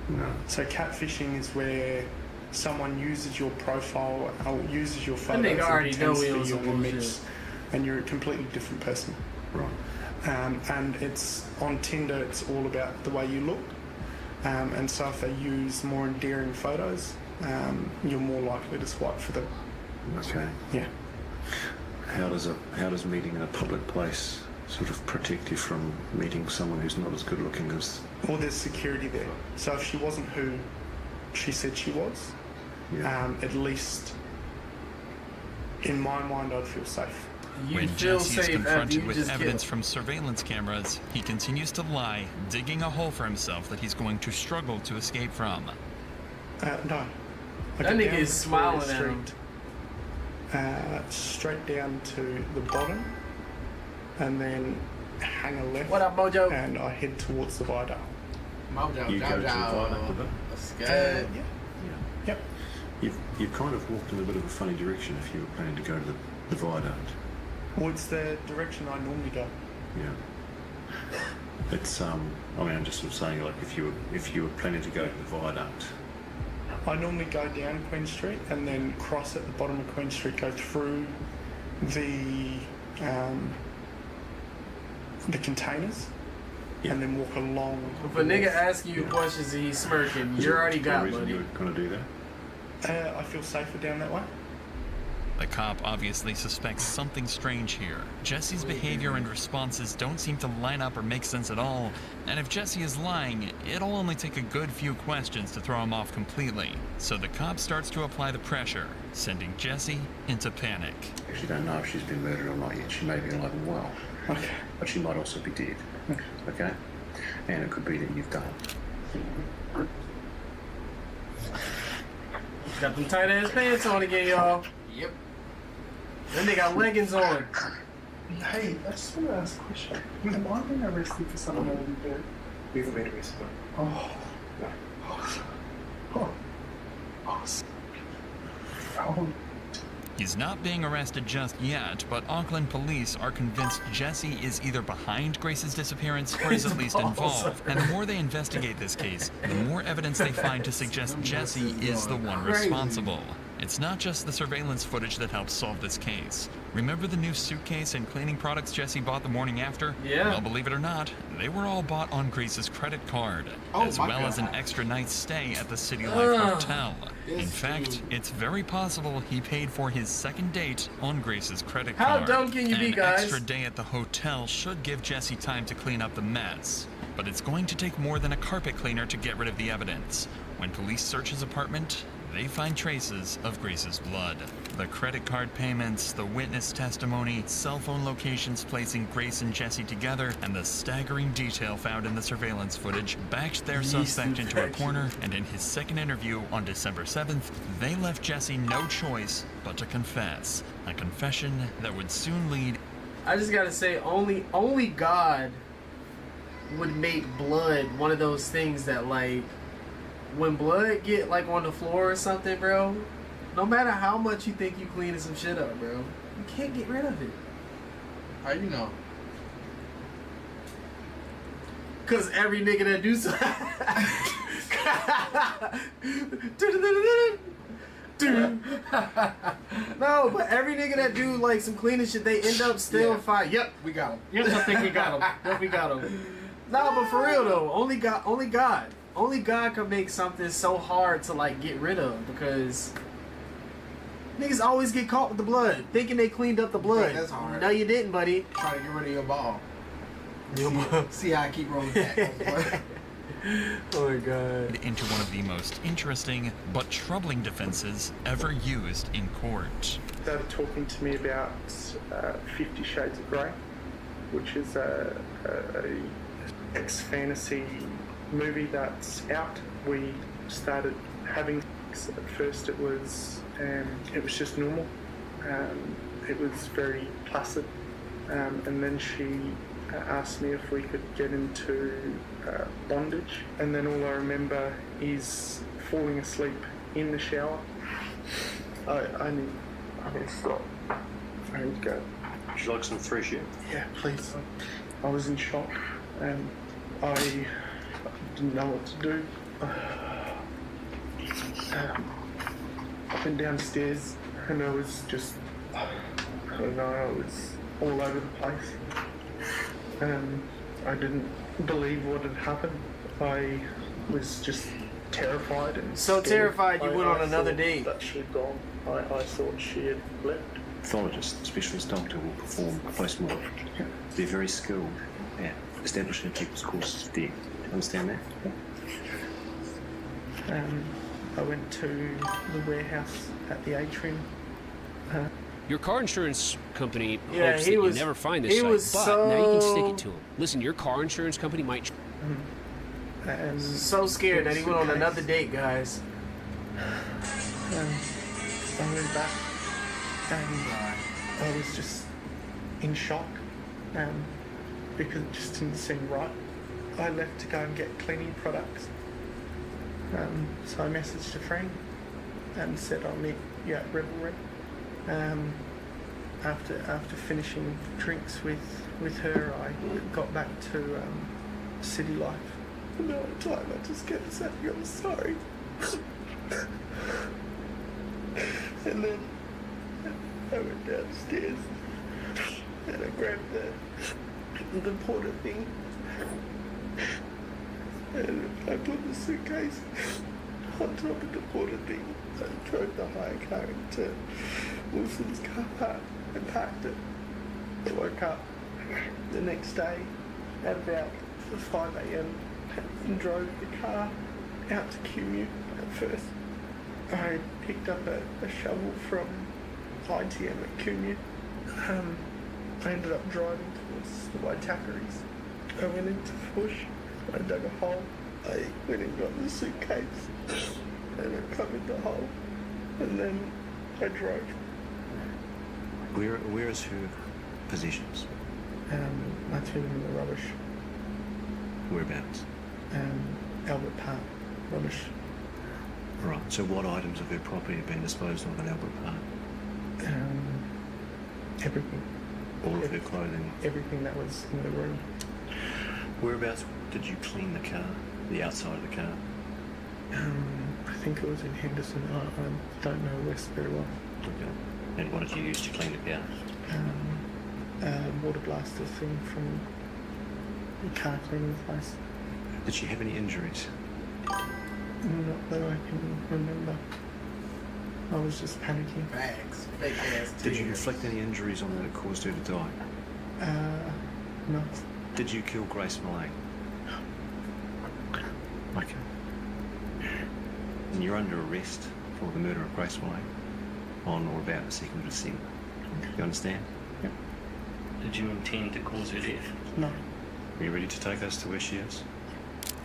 No. So catfishing is where someone uses your profile or uses your photos nigga already and know pretends we to on be some your image, bullshit. and you're a completely different person. Right. And it's on Tinder, it's all about the way you look. And so if they use more endearing photos, you're more likely to swipe for them. Okay. Yeah. How does meeting in a public place sort of protect you from meeting someone who's not as good looking as... Well, there's security there. So if she wasn't who she said she was, at least in my mind, I'd feel safe. When Jesse is confronted with evidence from surveillance cameras, he continues to lie, digging a hole for himself that he's going to struggle to escape from. No. I That get nigga down is Victoria smiling at him. Straight down to the bottom, and then hang a left. What up, Mojo? And I head towards the viaduct. Mojo, You go to the viaduct with it? That's good. Yeah. Yep. You've kind of walked in a bit of a funny direction if you were planning to go to the viaduct. Well, it's the direction I normally go. Yeah. It's I mean, I'm just sort of saying, like, if you were planning to go to the viaduct. I normally go down Queen Street and then cross at the bottom of Queen Street, go through the containers, and then walk along. If a nigga asks you questions and he's smirking, you already got reason money. you were going to do that? I feel safer down that way. The cop obviously suspects something strange here. Jesse's behavior and responses don't seem to line up or make sense at all, and if Jesse is lying, it'll only take a good few questions to throw him off completely. So the cop starts to apply the pressure, sending Jesse into panic. If you don't know if she's been murdered or not yet, she may be alive and well. Okay. But she might also be dead. Okay? And it could be that you've done it. Got them tight ass pants on again, y'all. Yep. Then they got leggings on. Hey, I just want to ask a question. Am I being arrested for something I didn't do? We've been arrested. Oh. He's not being arrested just yet, but Auckland police are convinced Jesse is either behind Grace's disappearance or is at least involved. And the more they investigate this case, the more evidence they find to suggest Jesse is the one responsible. It's not just the surveillance footage that helps solve this case. Remember the new suitcase and cleaning products Jesse bought the morning after? Yeah. Well, believe it or not, they were all bought on Grace's credit card, as well as an extra night's stay at the City Life Hotel. In fact, it's very possible he paid for his second date on Grace's credit card. How dumb can you be, guys? An extra day at the hotel should give Jesse time to clean up the mess. But it's going to take more than a carpet cleaner to get rid of the evidence. When police search his apartment, they find traces of Grace's blood. The credit card payments, the witness testimony, cell phone locations placing Grace and Jesse together, and the staggering detail found in the surveillance footage backed their suspect into a corner, and in his second interview on December 7th, they left Jesse no choice but to confess. A confession that would soon lead... I just gotta say, only God would make blood one of those things that, like, when blood get like on the floor or something, bro, no matter how much you think you cleaning some shit up, bro, you can't get rid of it. How you know? Cause every nigga that do so no, but every nigga that do like some cleaning shit, they end up still fine. Yep, we got him. Yes, I think we got him. Yep, we got him. No, but for real though, only God can make something so hard to like get rid of, because niggas always get caught with the blood, thinking they cleaned up the blood. That's hard. No, you didn't, buddy. Trying to get rid of your ball. Your See how I keep rolling back. Oh my God. Into one of the most interesting but troubling defenses ever used in court. They were talking to me about 50 Shades of Grey, which is a ex-fantasy movie that's out. We started having sex. At first it was just normal. It was very placid. And then she asked me if we could get into bondage. And then all I remember is falling asleep in the shower. I need to stop. I need to go. Would you like some fresh air? Yeah, please. I was in shock. I didn't know what to do. I went downstairs and I was just, I don't know, I was all over the place. I didn't believe what had happened. I was just terrified and so scared. terrified you went on another thought date. That she had gone. I thought she had left. Pathologist, specialist doctor will perform a post-mortem. They're very skilled at establishing people's causes of death. Understand that? I went to the warehouse at the atrium. Your car insurance company Yeah, hopes he that was- you never find he this was site, but now you can stick so- it to him. Listen, your car insurance company might... So scared that he went on another date, guys. I went back and I was just in shock because it just didn't seem right. I left to go and get cleaning products. So I messaged a friend and said I'll meet you at Revelry. After finishing drinks with her, I got back to City Life. Another time I just kept saying I'm sorry. And then I went downstairs and I grabbed the porter thing and I put the suitcase on top of the border thing. I drove the hire car into Wilson's car park and parked it. I woke up the next day at about 5 a.m. and drove the car out to Commute. At first, I picked up a shovel from ITM at Commute. I ended up driving towards the Waitakeries. I went into the bush, I dug a hole, I went and got the suitcase and I covered the hole and then I drove. Where is her possessions? I threw them in the rubbish. Whereabouts? Albert Park, rubbish. Right, so what items of her property have been disposed of in Albert Park? Everything. All of her clothing? Everything that was in the room. Whereabouts did you clean the car? The outside of the car? I think it was in Henderson. I don't know West very well. Okay. And what did you use to clean the car? Water blaster thing from the car cleaning place. Did she have any injuries? Not that I can remember. I was just panicking. Bags. Fake ass Did you inflict any injuries on her that caused her to die? No. Did you kill Grace Millane? Okay. And you're under arrest for the murder of Grace Millane on or about the 2nd of December. You understand? Yep. Did you intend to cause her death? No. Are you ready to take us to where she is?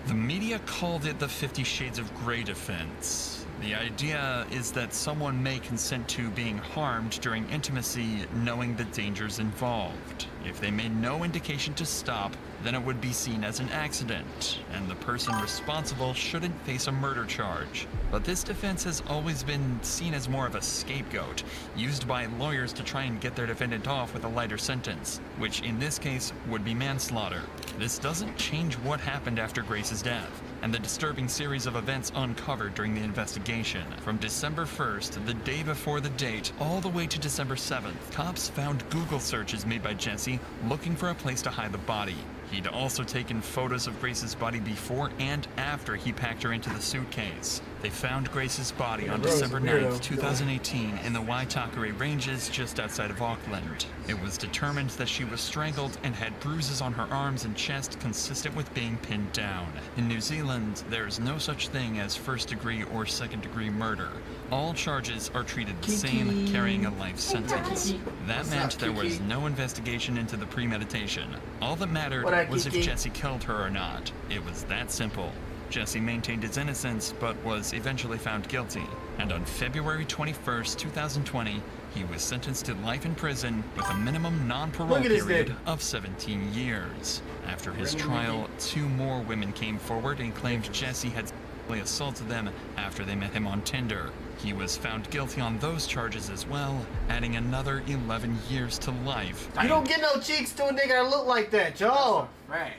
The media called it the 50 Shades of Grey defense. The idea is that someone may consent to being harmed during intimacy knowing the dangers involved. If they made no indication to stop, then it would be seen as an accident, and the person responsible shouldn't face a murder charge. But this defense has always been seen as more of a scapegoat, used by lawyers to try and get their defendant off with a lighter sentence, which in this case would be manslaughter. This doesn't change what happened after Grace's death, and the disturbing series of events uncovered during the investigation. From December 1st, the day before the date, all the way to December 7th, cops found Google searches made by Jesse looking for a place to hide the body. He'd also taken photos of Grace's body before and after he packed her into the suitcase. They found Grace's body on December 9th, 2018 in the Waitakere Ranges just outside of Auckland. It was determined that she was strangled and had bruises on her arms and chest consistent with being pinned down. In New Zealand, there is no such thing as first-degree or second-degree murder. All charges are treated the same, carrying a life sentence. That meant there was no investigation into the premeditation. All that mattered was if Jesse killed her or not. It was that simple. Jesse maintained his innocence, but was eventually found guilty. And on February 21st, 2020, he was sentenced to life in prison with a minimum non-parole period of 17 years. After his trial, 2 more women came forward and claimed Jesse had sexually assaulted them after they met him on Tinder. He was found guilty on those charges as well, adding another 11 years to life. You don't get no cheeks to a nigga that look like that, y'all. Right.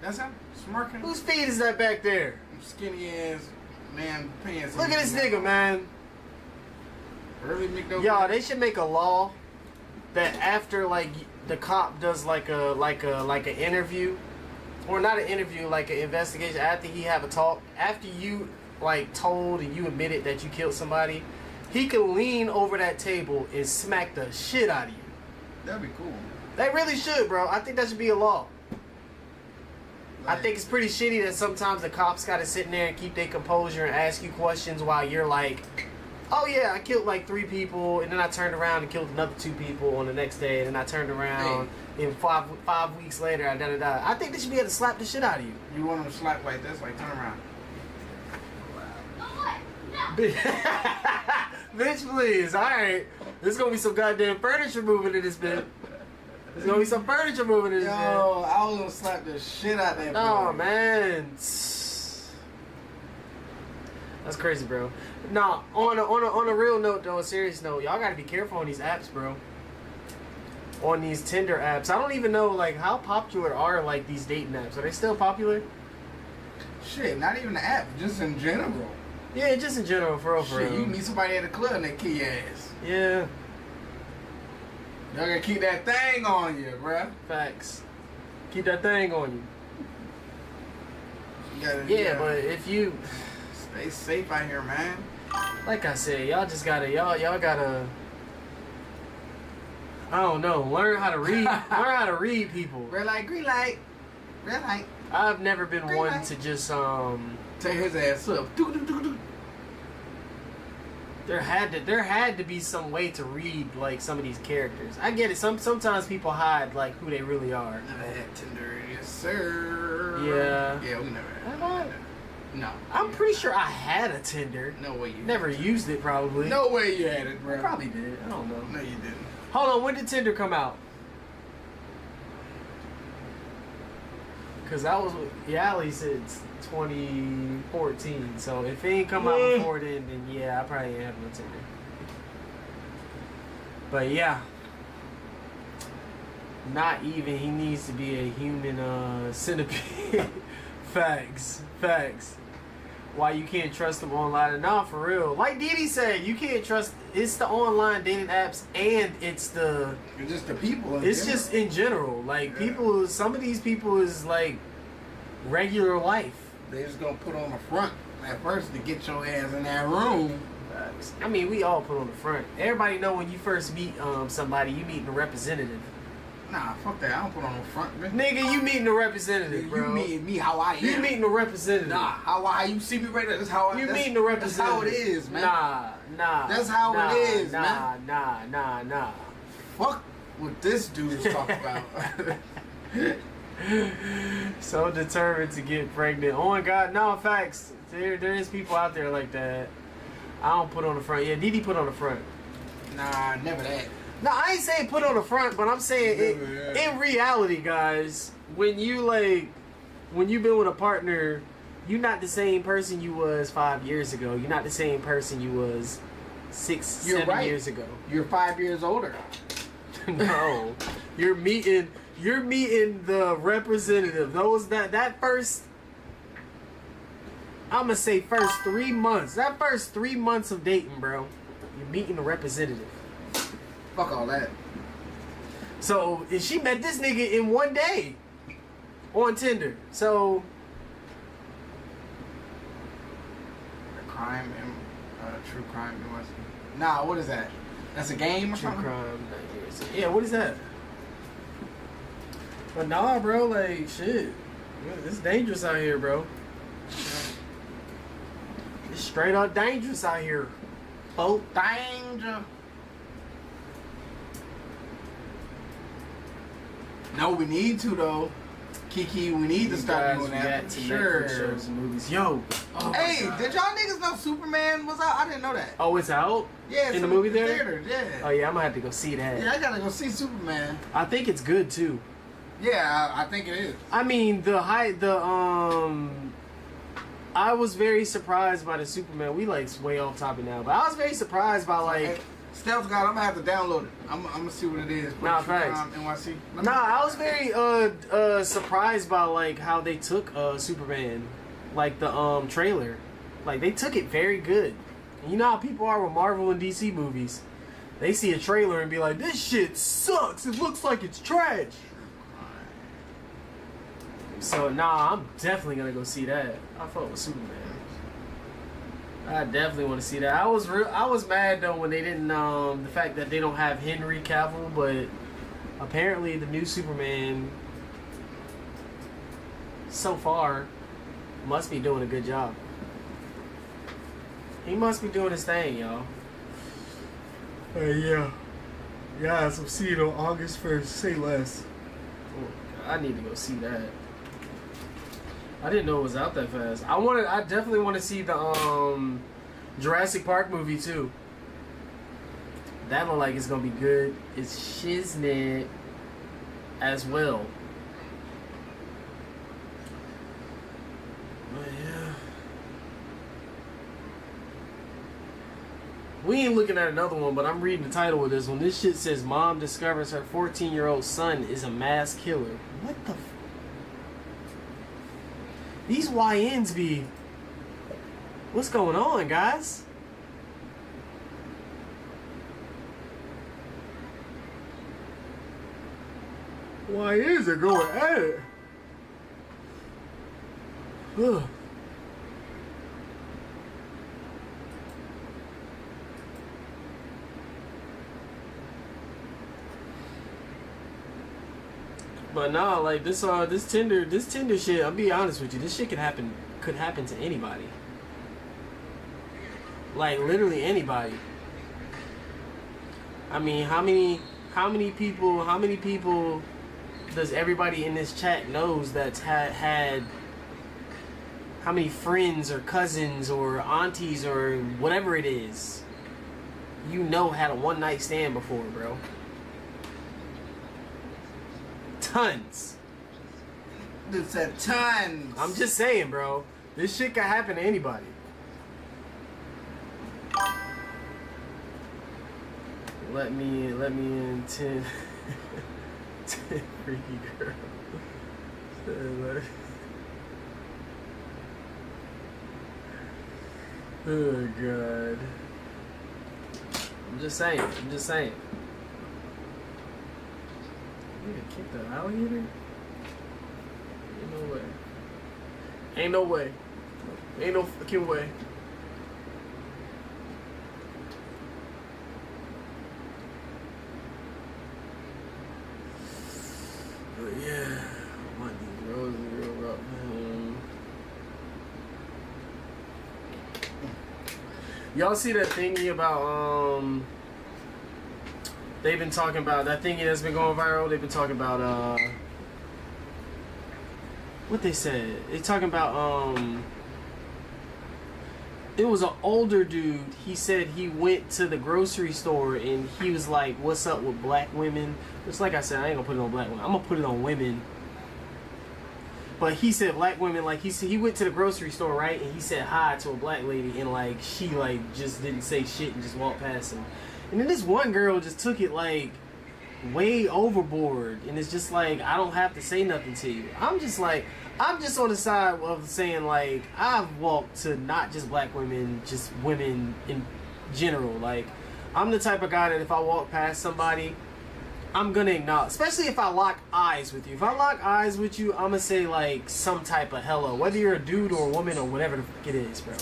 That's him smirking. Whose feet is that back there? Skinny ass man pants. Look at this nigga, man. Early McDougal. Y'all, they should make a law that after like the cop does like an interview, or not an interview, like an investigation. After he have a talk, after you like told and you admitted that you killed somebody, he can lean over that table and smack the shit out of you. That'd be cool. They really should, bro. I think that should be a law. I think it's pretty shitty that sometimes the cops gotta sit in there and keep their composure and ask you questions while you're like, oh yeah, I killed like 3 people, and then I turned around and killed another 2 people on the next day, and then I turned around, and 5 weeks later, I da-da-da. I think they should be able to slap the shit out of you. You want them to slap like this, like turn around. Bitch, please. Alright. There's gonna be some goddamn furniture moving in this bit. There's gonna be some furniture moving in this bit. Yo, I was gonna slap the shit out that boy. Oh, man. That's crazy, bro. Nah, on a real note, though, a serious note, y'all gotta be careful on these apps, bro. On these Tinder apps. I don't even know, like, how popular are, like, these dating apps? Are they still popular? Shit, not even the app, just in general. Yeah, just in general, for real, for real. Shit, you meet somebody at a club and they kill your ass. Yeah. Y'all gotta keep that thing on you, bruh. Facts. Keep that thing on you. You gotta, yeah, but if you... Stay safe out here, man. Like I said, y'all just gotta, y'all gotta, I don't know, learn how to read, learn how to read people. Red light, green light. Red light. I've never been Green one light. to just, tear his ass up. there had to be some way to read, like, some of these characters. I get it, sometimes people hide, like, who they really are. Never had Tinder, yes sir. Yeah. Yeah, we never had. Have I? No. I'm pretty sure I had a Tinder. No way you Never used it, probably. No way you had it, bro. I probably did. I don't know. No, you didn't. Hold on, when did Tinder come out? Because that was what Yali said 2014. So if it ain't come out before then yeah, I probably ain't have no Tinder. But yeah. Not even. He needs to be a human centipede. Facts. Why you can't trust them online? Nah, for real. Like Didi said, you can't trust. It's the online dating apps and it's just the people. It's just in general. Like people, some of these people is like regular life. They just gonna put on the front at first to get your ass in that room. I mean, we all put on the front. Everybody know when you first meet somebody, you meeting a representative. Nah, fuck that. I don't put on the front, bitch. Nigga, you meeting a representative, bro. You meeting me how I am. You meeting a representative. Nah, how you see me right there. That's how I. You meeting a representative. That's how it is, man. Nah. That's how it is, man. Nah. Fuck what this dude is talking about. So determined to get pregnant. Oh my God, no, facts. There is people out there like that. I don't put on the front. Yeah, Didi put on the front. Nah, never that. No, I ain't saying put on the front, but I'm saying in reality, guys, when you been with a partner, you're not the same person you was 5 years ago. You're not the same person you was 7 years ago. You're 5 years older. No, you're meeting the representative. That first, I'm gonna say first 3 months. That first 3 months of dating, bro, you're meeting the representative. Fuck all that. So, and she met this nigga in one day on Tinder. So, true crime. Nah, what is that? That's a game or true something? crime. Yeah, what is that? But nah, bro, like, shit. It's dangerous out here, bro. It's straight up dangerous out here. Oh, danger. No, we need to though. Kiki, we need to start doing that. Sure. Shows and movies. Yo. Oh hey, did y'all niggas know Superman was out? I didn't know that. Oh, it's out? Yeah, in the movie theater. Yeah. Oh yeah, I'm gonna have to go see that. Yeah, I gotta go see Superman. I think it's good too. Yeah, I think it is. I mean, I was very surprised by the Superman. We like way off topic now, but I was very surprised by like. Stealth God, I'm gonna have to download it. I'm gonna see what it is. Nah, facts. NYC. Nah, I was very surprised by like how they took Superman, like the trailer, like they took it very good. And you know how people are with Marvel and DC movies. They see a trailer and be like, "This shit sucks. It looks like it's trash." So nah, I'm definitely gonna go see that. I fuck with Superman. I definitely want to see that. I was mad though when they didn't the fact that they don't have Henry Cavill, but apparently the new Superman so far must be doing a good job. He must be doing his thing, y'all. Yeah. Guys, I'm seeing it on August 1st. Say less. Oh, I need to go see that. I didn't know it was out that fast. I definitely want to see the Jurassic Park movie too. That look like it's gonna be good. It's shiznit as well. But yeah. We ain't looking at another one, but I'm reading the title of this one. This shit says mom discovers her 14-year-old son is a mass killer. What the These YNs be... What's going on, guys? YNs are going at it. Ugh. But no, like this Tinder shit, I'll be honest with you, this shit could happen to anybody. Like literally anybody. I mean, how many people does everybody in this chat knows that's had how many friends or cousins or aunties or whatever it is, you know, had a one night stand before, bro? Tons. Dude said tons. I'm just saying, bro. This shit can happen to anybody. Let me in 10 freaky girl. Oh god. I'm just saying. You gonna kick the alligator? Ain't no way. Ain't no fucking way. But yeah, I want these roses real rough, man. Y'all see that thingy about they've been talking about that thingy that's been going viral. They've been talking about what they said. They talking about it was an older dude. He said he went to the grocery store and he was like, "What's up with black women?" It's like I said, I ain't gonna put it on black women. I'm gonna put it on women. But he said black women, like he went to the grocery store, right? And he said hi to a black lady, and like she like just didn't say shit and just walked past him. And then this one girl just took it like way overboard, and it's just like, I don't have to say nothing to you. I'm just on the side of saying, like, I've walked to not just black women, just women in general. Like, I'm the type of guy that if I walk past somebody, I'm gonna acknowledge, especially if I lock eyes with you. If I lock eyes with you, I'm gonna say like some type of hello, whether you're a dude or a woman or whatever the fuck it is, bro.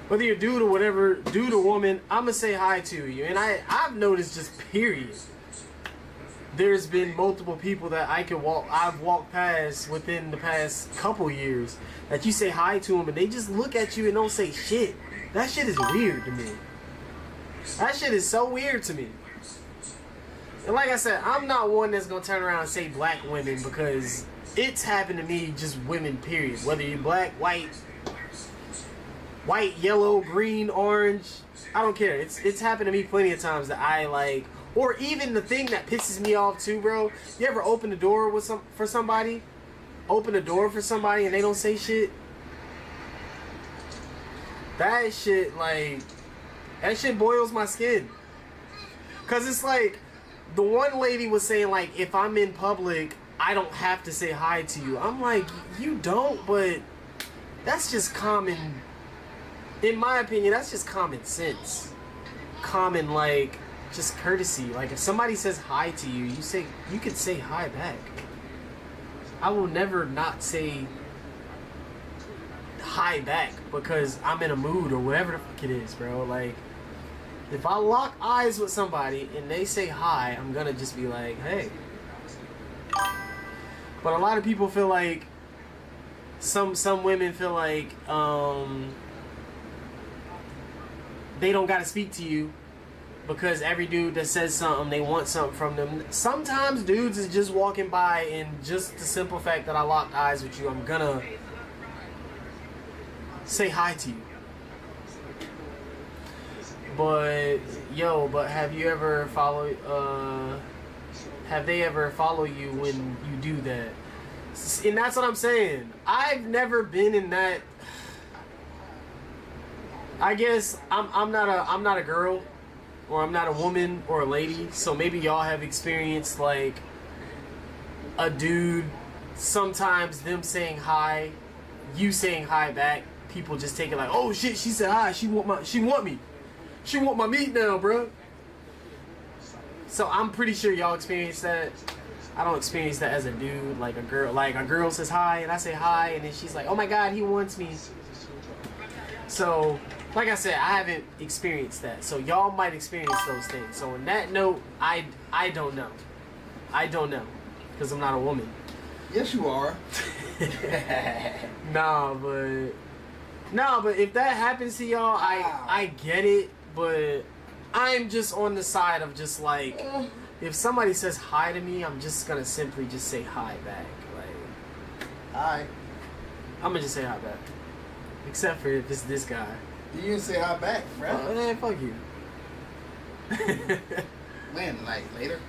Whether you're a dude or whatever, dude or woman, I'm gonna say hi to you. And I've noticed, just period, there's been multiple people that I've walked past within the past couple years that you say hi to them and they just look at you and don't say shit. That shit is weird to me. That shit is so weird to me. And like I said, I'm not one that's gonna turn around and say black women, because it's happened to me, just women, period. Whether you're black, white, yellow, green, orange, I don't care. It's happened to me plenty of times that I like. Or even the thing that pisses me off too, bro. You ever open the door for somebody? Open the door for somebody and they don't say shit? That shit boils my skin. Cause it's like, the one lady was saying, like, if I'm in public, I don't have to say hi to you. I'm like, you don't, but that's just common, in my opinion, that's just common sense. Common, like, just courtesy. Like, if somebody says hi to you, you could say hi back. I will never not say hi back because I'm in a mood or whatever the fuck it is, bro. Like, if I lock eyes with somebody and they say hi, I'm gonna just be like, hey. But a lot of people feel like, some women feel like they don't gotta speak to you because every dude that says something, they want something from them. Sometimes dudes is just walking by, and just the simple fact that I locked eyes with you, I'm gonna say hi to you. But have you ever have they ever follow you when you do that? And that's what I'm saying. I've never been in that. I guess I'm not a girl, or I'm not a woman or a lady, so maybe y'all have experienced like a dude, sometimes them saying hi, you saying hi back, people just take it like, oh shit, she said hi, she want me. She want my meat now, bro. So I'm pretty sure y'all experience that. I don't experience that as a dude. Like a girl says hi and I say hi, and then she's like, oh my god, he wants me. So, like I said, I haven't experienced that. So y'all might experience those things. So on that note, I don't know. I don't know. because I'm not a woman. Yes, you are. Nah, but if that happens to y'all, I get it, but I'm just on the side of just like, if somebody says hi to me, I'm just gonna simply just say hi back. Like, Hi. I'm gonna just say hi back. Except for if it's this guy. You didn't say hi back, bro. Oh, man, fuck you. When? Like later?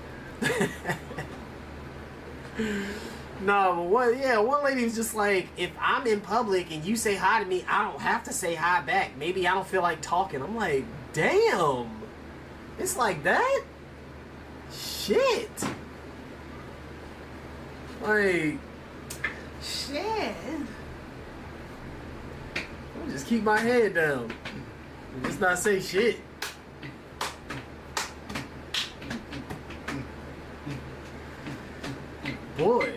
No, but one lady was just like, if I'm in public and you say hi to me, I don't have to say hi back. Maybe I don't feel like talking. I'm like, damn. It's like that? Shit. Like, shit. I'll just keep my head down. And just not say shit. Boy.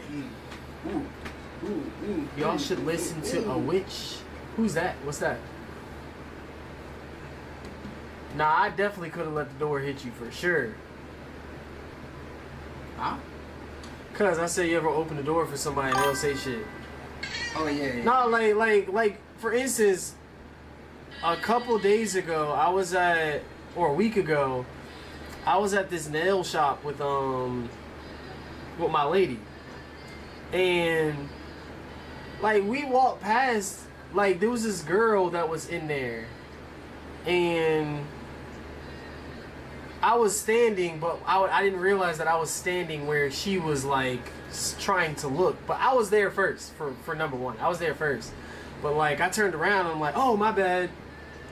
Y'all should listen to a witch. Who's that? What's that? Nah, I definitely could have let the door hit you for sure. Huh? Cause I said you ever open the door for somebody and they don't say shit. Oh yeah. No, like for instance, a couple days ago, or a week ago, I was at this nail shop with my lady, and like we walked past, like there was this girl that was in there, and I was standing, but I didn't realize that I was standing where she was like trying to look, but I was there first for number one. I was there first, but like I turned around and I'm like, oh my bad,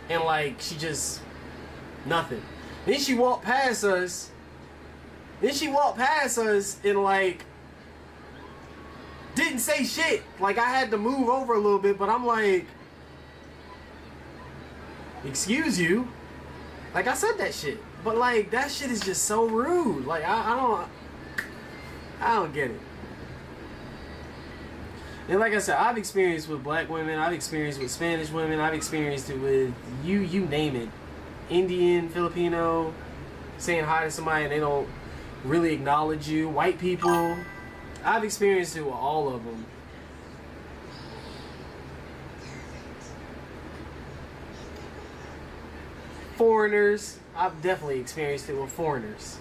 and like she just nothing. Then she walked past us. And like didn't say shit. Like I had to move over a little bit, but I'm like, excuse you. Like I said that shit. But like that shit is just so rude. Like I don't get it. And like I said, I've experienced with black women, I've experienced with Spanish women, I've experienced it with you name it. Indian, Filipino, saying hi to somebody and they don't really acknowledge you. White people. I've experienced it with all of them. Foreigners. I've definitely experienced it with foreigners.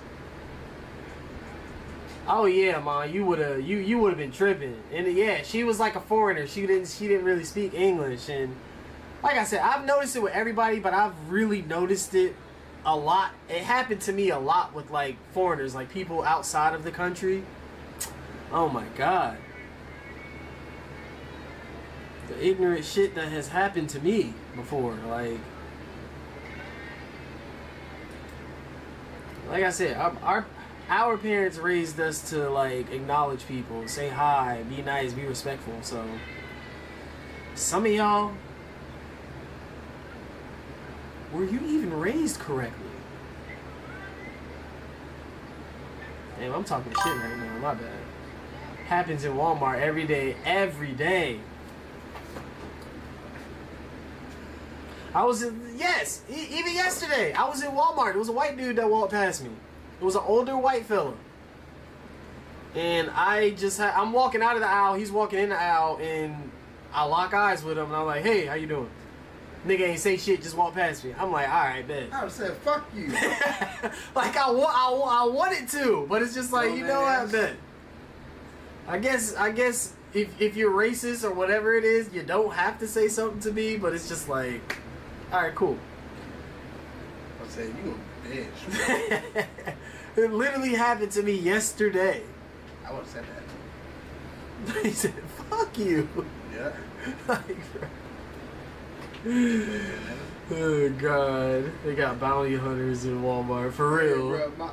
Oh yeah, man, you would have been tripping. And yeah, she was like a foreigner. She didn't really speak English, and like I said, I've noticed it with everybody, but I've really noticed it a lot. It happened to me a lot with like foreigners, like people outside of the country. Oh my god. The ignorant shit that has happened to me before, like I said, our parents raised us to like acknowledge people, say hi, be nice, be respectful. So some of y'all, were you even raised correctly? Damn, I'm talking shit right now, my bad. Happens in Walmart every day, every day. Even yesterday, I was in Walmart. There was a white dude that walked past me. It was an older white fella. And I'm walking out of the aisle, he's walking in the aisle, and I lock eyes with him, and I'm like, hey, how you doing? Nigga ain't say shit, just walk past me. I'm like, alright, bet. I would have said, fuck you. Like, I wanted to, but it's just like, you know what, bet. I guess if you're racist or whatever it is, you don't have to say something to me, but it's just like, alright, cool. I said, you a bitch. It literally happened to me yesterday. I would have said that. He said, fuck you. Yeah. Like, oh god. They got bounty hunters in Walmart, for real. Hey, bro,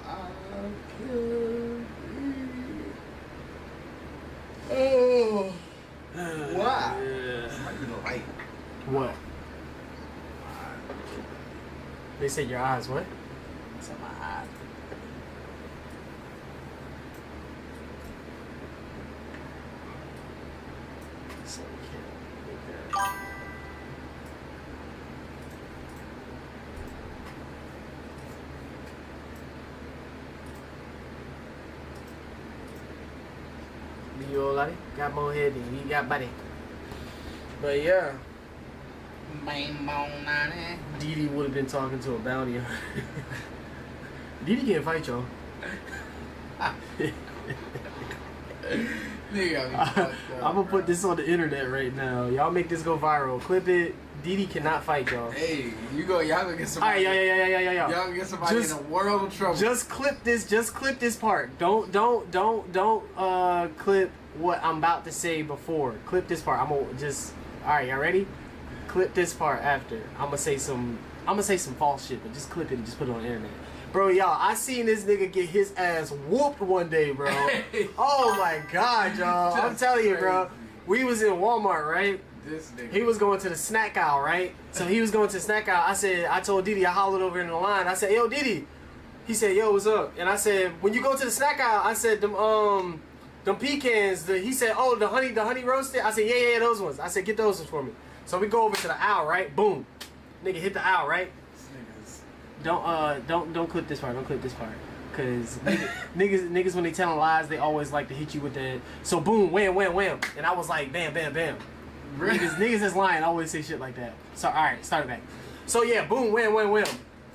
oh. Why? Yeah. What? They said your eyes, what? It's on my eye. So we can't make that. than you, old lady. Got more head than you got body. But yeah. Dee Dee would have been talking to a bounty hunter. Dee Dee can't fight y'all. I'm gonna put this on the internet right now. Y'all make this go viral. Clip it. Dee Dee cannot fight y'all. Hey, y'all gonna get somebody. Alright, yeah. Y'all gonna get somebody in a world of trouble. Just clip this. Just clip this part. Don't clip what I'm about to say before. Clip this part. I'm gonna just. Alright, y'all ready? Clip this part after. I'm gonna say some false shit, but just clip it and just put it on the internet. Bro, y'all, I seen this nigga get his ass whooped one day, bro. Oh my god, y'all. I'm telling you, bro. We was in Walmart, right? This nigga. He was going to the snack aisle, right? So he was going to the snack aisle. I told Didi, I hollered over in the line. I said, yo, Didi. He said, yo, what's up? And I said, when you go to the snack aisle, I said, them pecans, he said, oh, the honey roasted? I said, yeah, those ones. I said, get those ones for me. So we go over to the aisle, right? Boom. Nigga hit the aisle, right? Don't clip this part. Don't clip this part. Cause niggas when they telling lies, they always like to hit you with that. So boom, wham, wham, wham. And I was like, bam, bam, bam. Niggas that's lying always say shit like that. So alright, start it back. So yeah, boom, wham, wham, wham.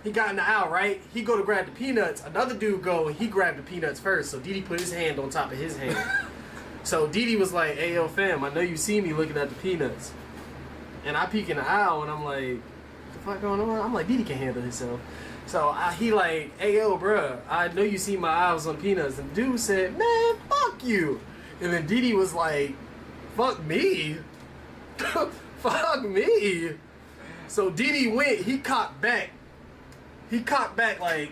He got in the aisle, right? He go to grab the peanuts. Another dude he grabbed the peanuts first. So Didi put his hand on top of his hand. So Didi was like, hey yo fam, I know you see me looking at the peanuts. And I peek in the aisle and I'm like, what the fuck going on? I'm like, Didi can handle himself. So he like, hey yo, bruh, I know you see my eyes on peanuts. And the dude said, man, fuck you. And then Didi was like, fuck me? Fuck me. So Didi went, he cocked back like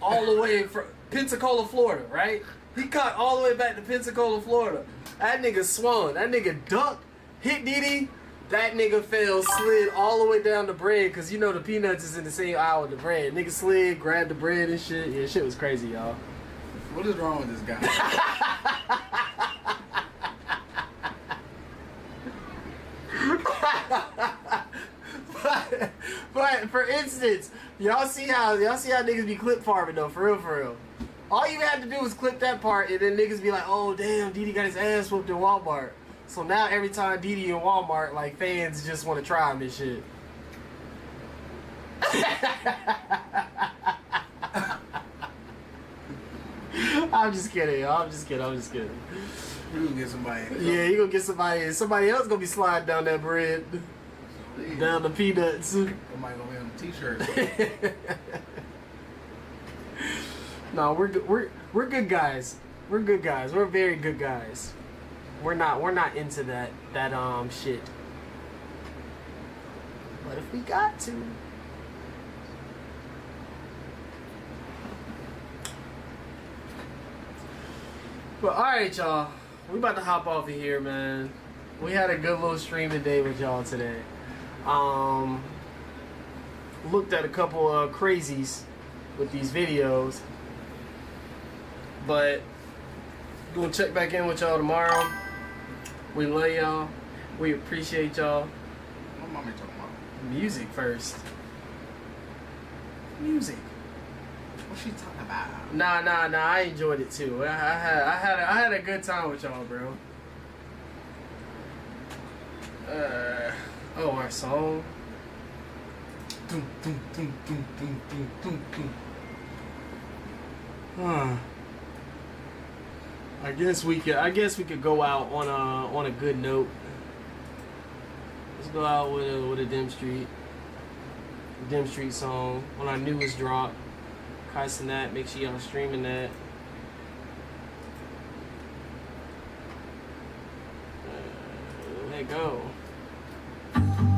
all the way from Pensacola, Florida, right? He cocked all the way back to Pensacola, Florida. That nigga swung. That nigga ducked, hit Didi. That nigga slid all the way down the bread, because you know the peanuts is in the same aisle with the bread. Nigga slid, grabbed the bread and shit. Yeah, shit was crazy, y'all. What is wrong with this guy? but for instance, y'all see how niggas be clip farming though, for real. All you had to do was clip that part, and then niggas be like, oh damn, Didi got his ass whooped in Walmart. So now every time Didi in Walmart, like fans just want to try him and shit. I'm just kidding, y'all. I'm just kidding. You gonna get somebody. Yeah, you gonna get somebody, and somebody else gonna be sliding down that bread, down the peanuts. Somebody gonna be on t-shirts. No, we're good guys. We're good guys. We're very good guys. We're not into that shit. But if we got to. But alright, y'all. We about to hop off of here, man. We had a good little streaming day with y'all today. Looked at a couple of crazies with these videos. But gonna check back in with y'all tomorrow. We love y'all. We appreciate y'all. What mommy talking about? Music first. Music. What's she talking about? Nah. I enjoyed it too. I had a good time with y'all, bro. Our song. I guess we could go out on a good note. Let's go out with a Dim Street song on our newest drop. Kai Cenat, make sure y'all streaming that. Let go.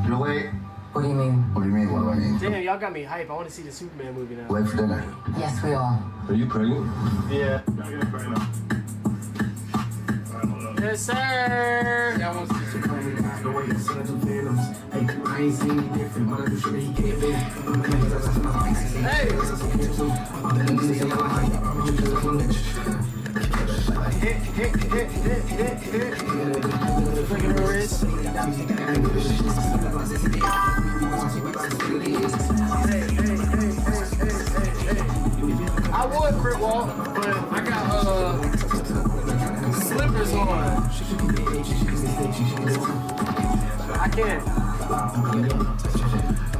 You're late. What do you mean? What do you mean? What do I mean? Damn, y'all got me hype. I want to see the Superman movie now. Late for dinner. Yes, we are. Are you pregnant? Yeah. Yes, sir. Y'all want to see Superman movie? The way you send two phantoms. Hey, I ain't seen any different, but I'm sure he can't be. Hey. Hit. Look at her wrist. Hey. I would crit walk, but I got slippers service on. I can't.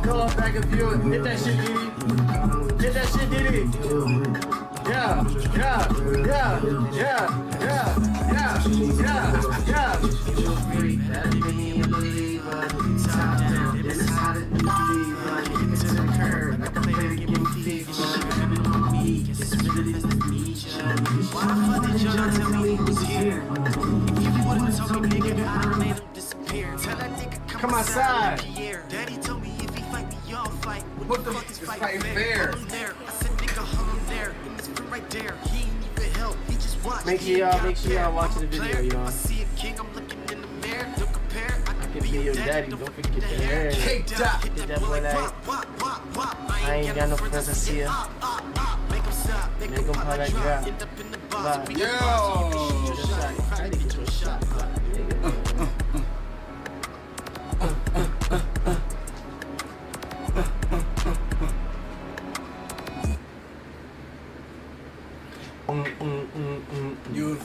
Come on back and view it. Hit that shit, Diddy. Hit that shit, Diddy. Yeah, yeah, yeah, yeah, yeah, yeah, yeah, yeah. This is how to believe. Get to the curb. Like a player giving fever. This really is the feature. Why the fuck did y'all tell me he was here? If you would've told me, nigga, I'd have made him disappear. Tell that nigga come outside. Daddy told me if he fight me, y'all fight. What the fuck is fighting fair? I said, nigga, hold him there. And this friend right there. He ain't even help. He just watched. Make sure y'all watching the video, y'all. I see a king, I'm looking in the mirror. Don't compare. I can Give me your daddy, don't forget that hair. Cake top. Get that boy like, I ain't got no presence here. Make him pop that drop. Yo! Try to get your shot. You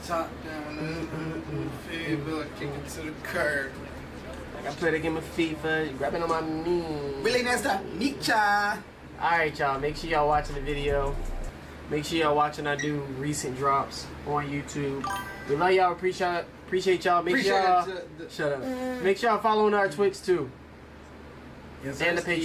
top down, fever, kick it to the curb. I play the game of FIFA, grabbing on my knee. Really nice to meet ya. Alright, y'all, make sure y'all watching the video. Make sure y'all watching our new recent drops on YouTube. We love y'all, appreciate y'all. Make sure y'all shut up. Make sure y'all following our Twitch too. Yes, and the page.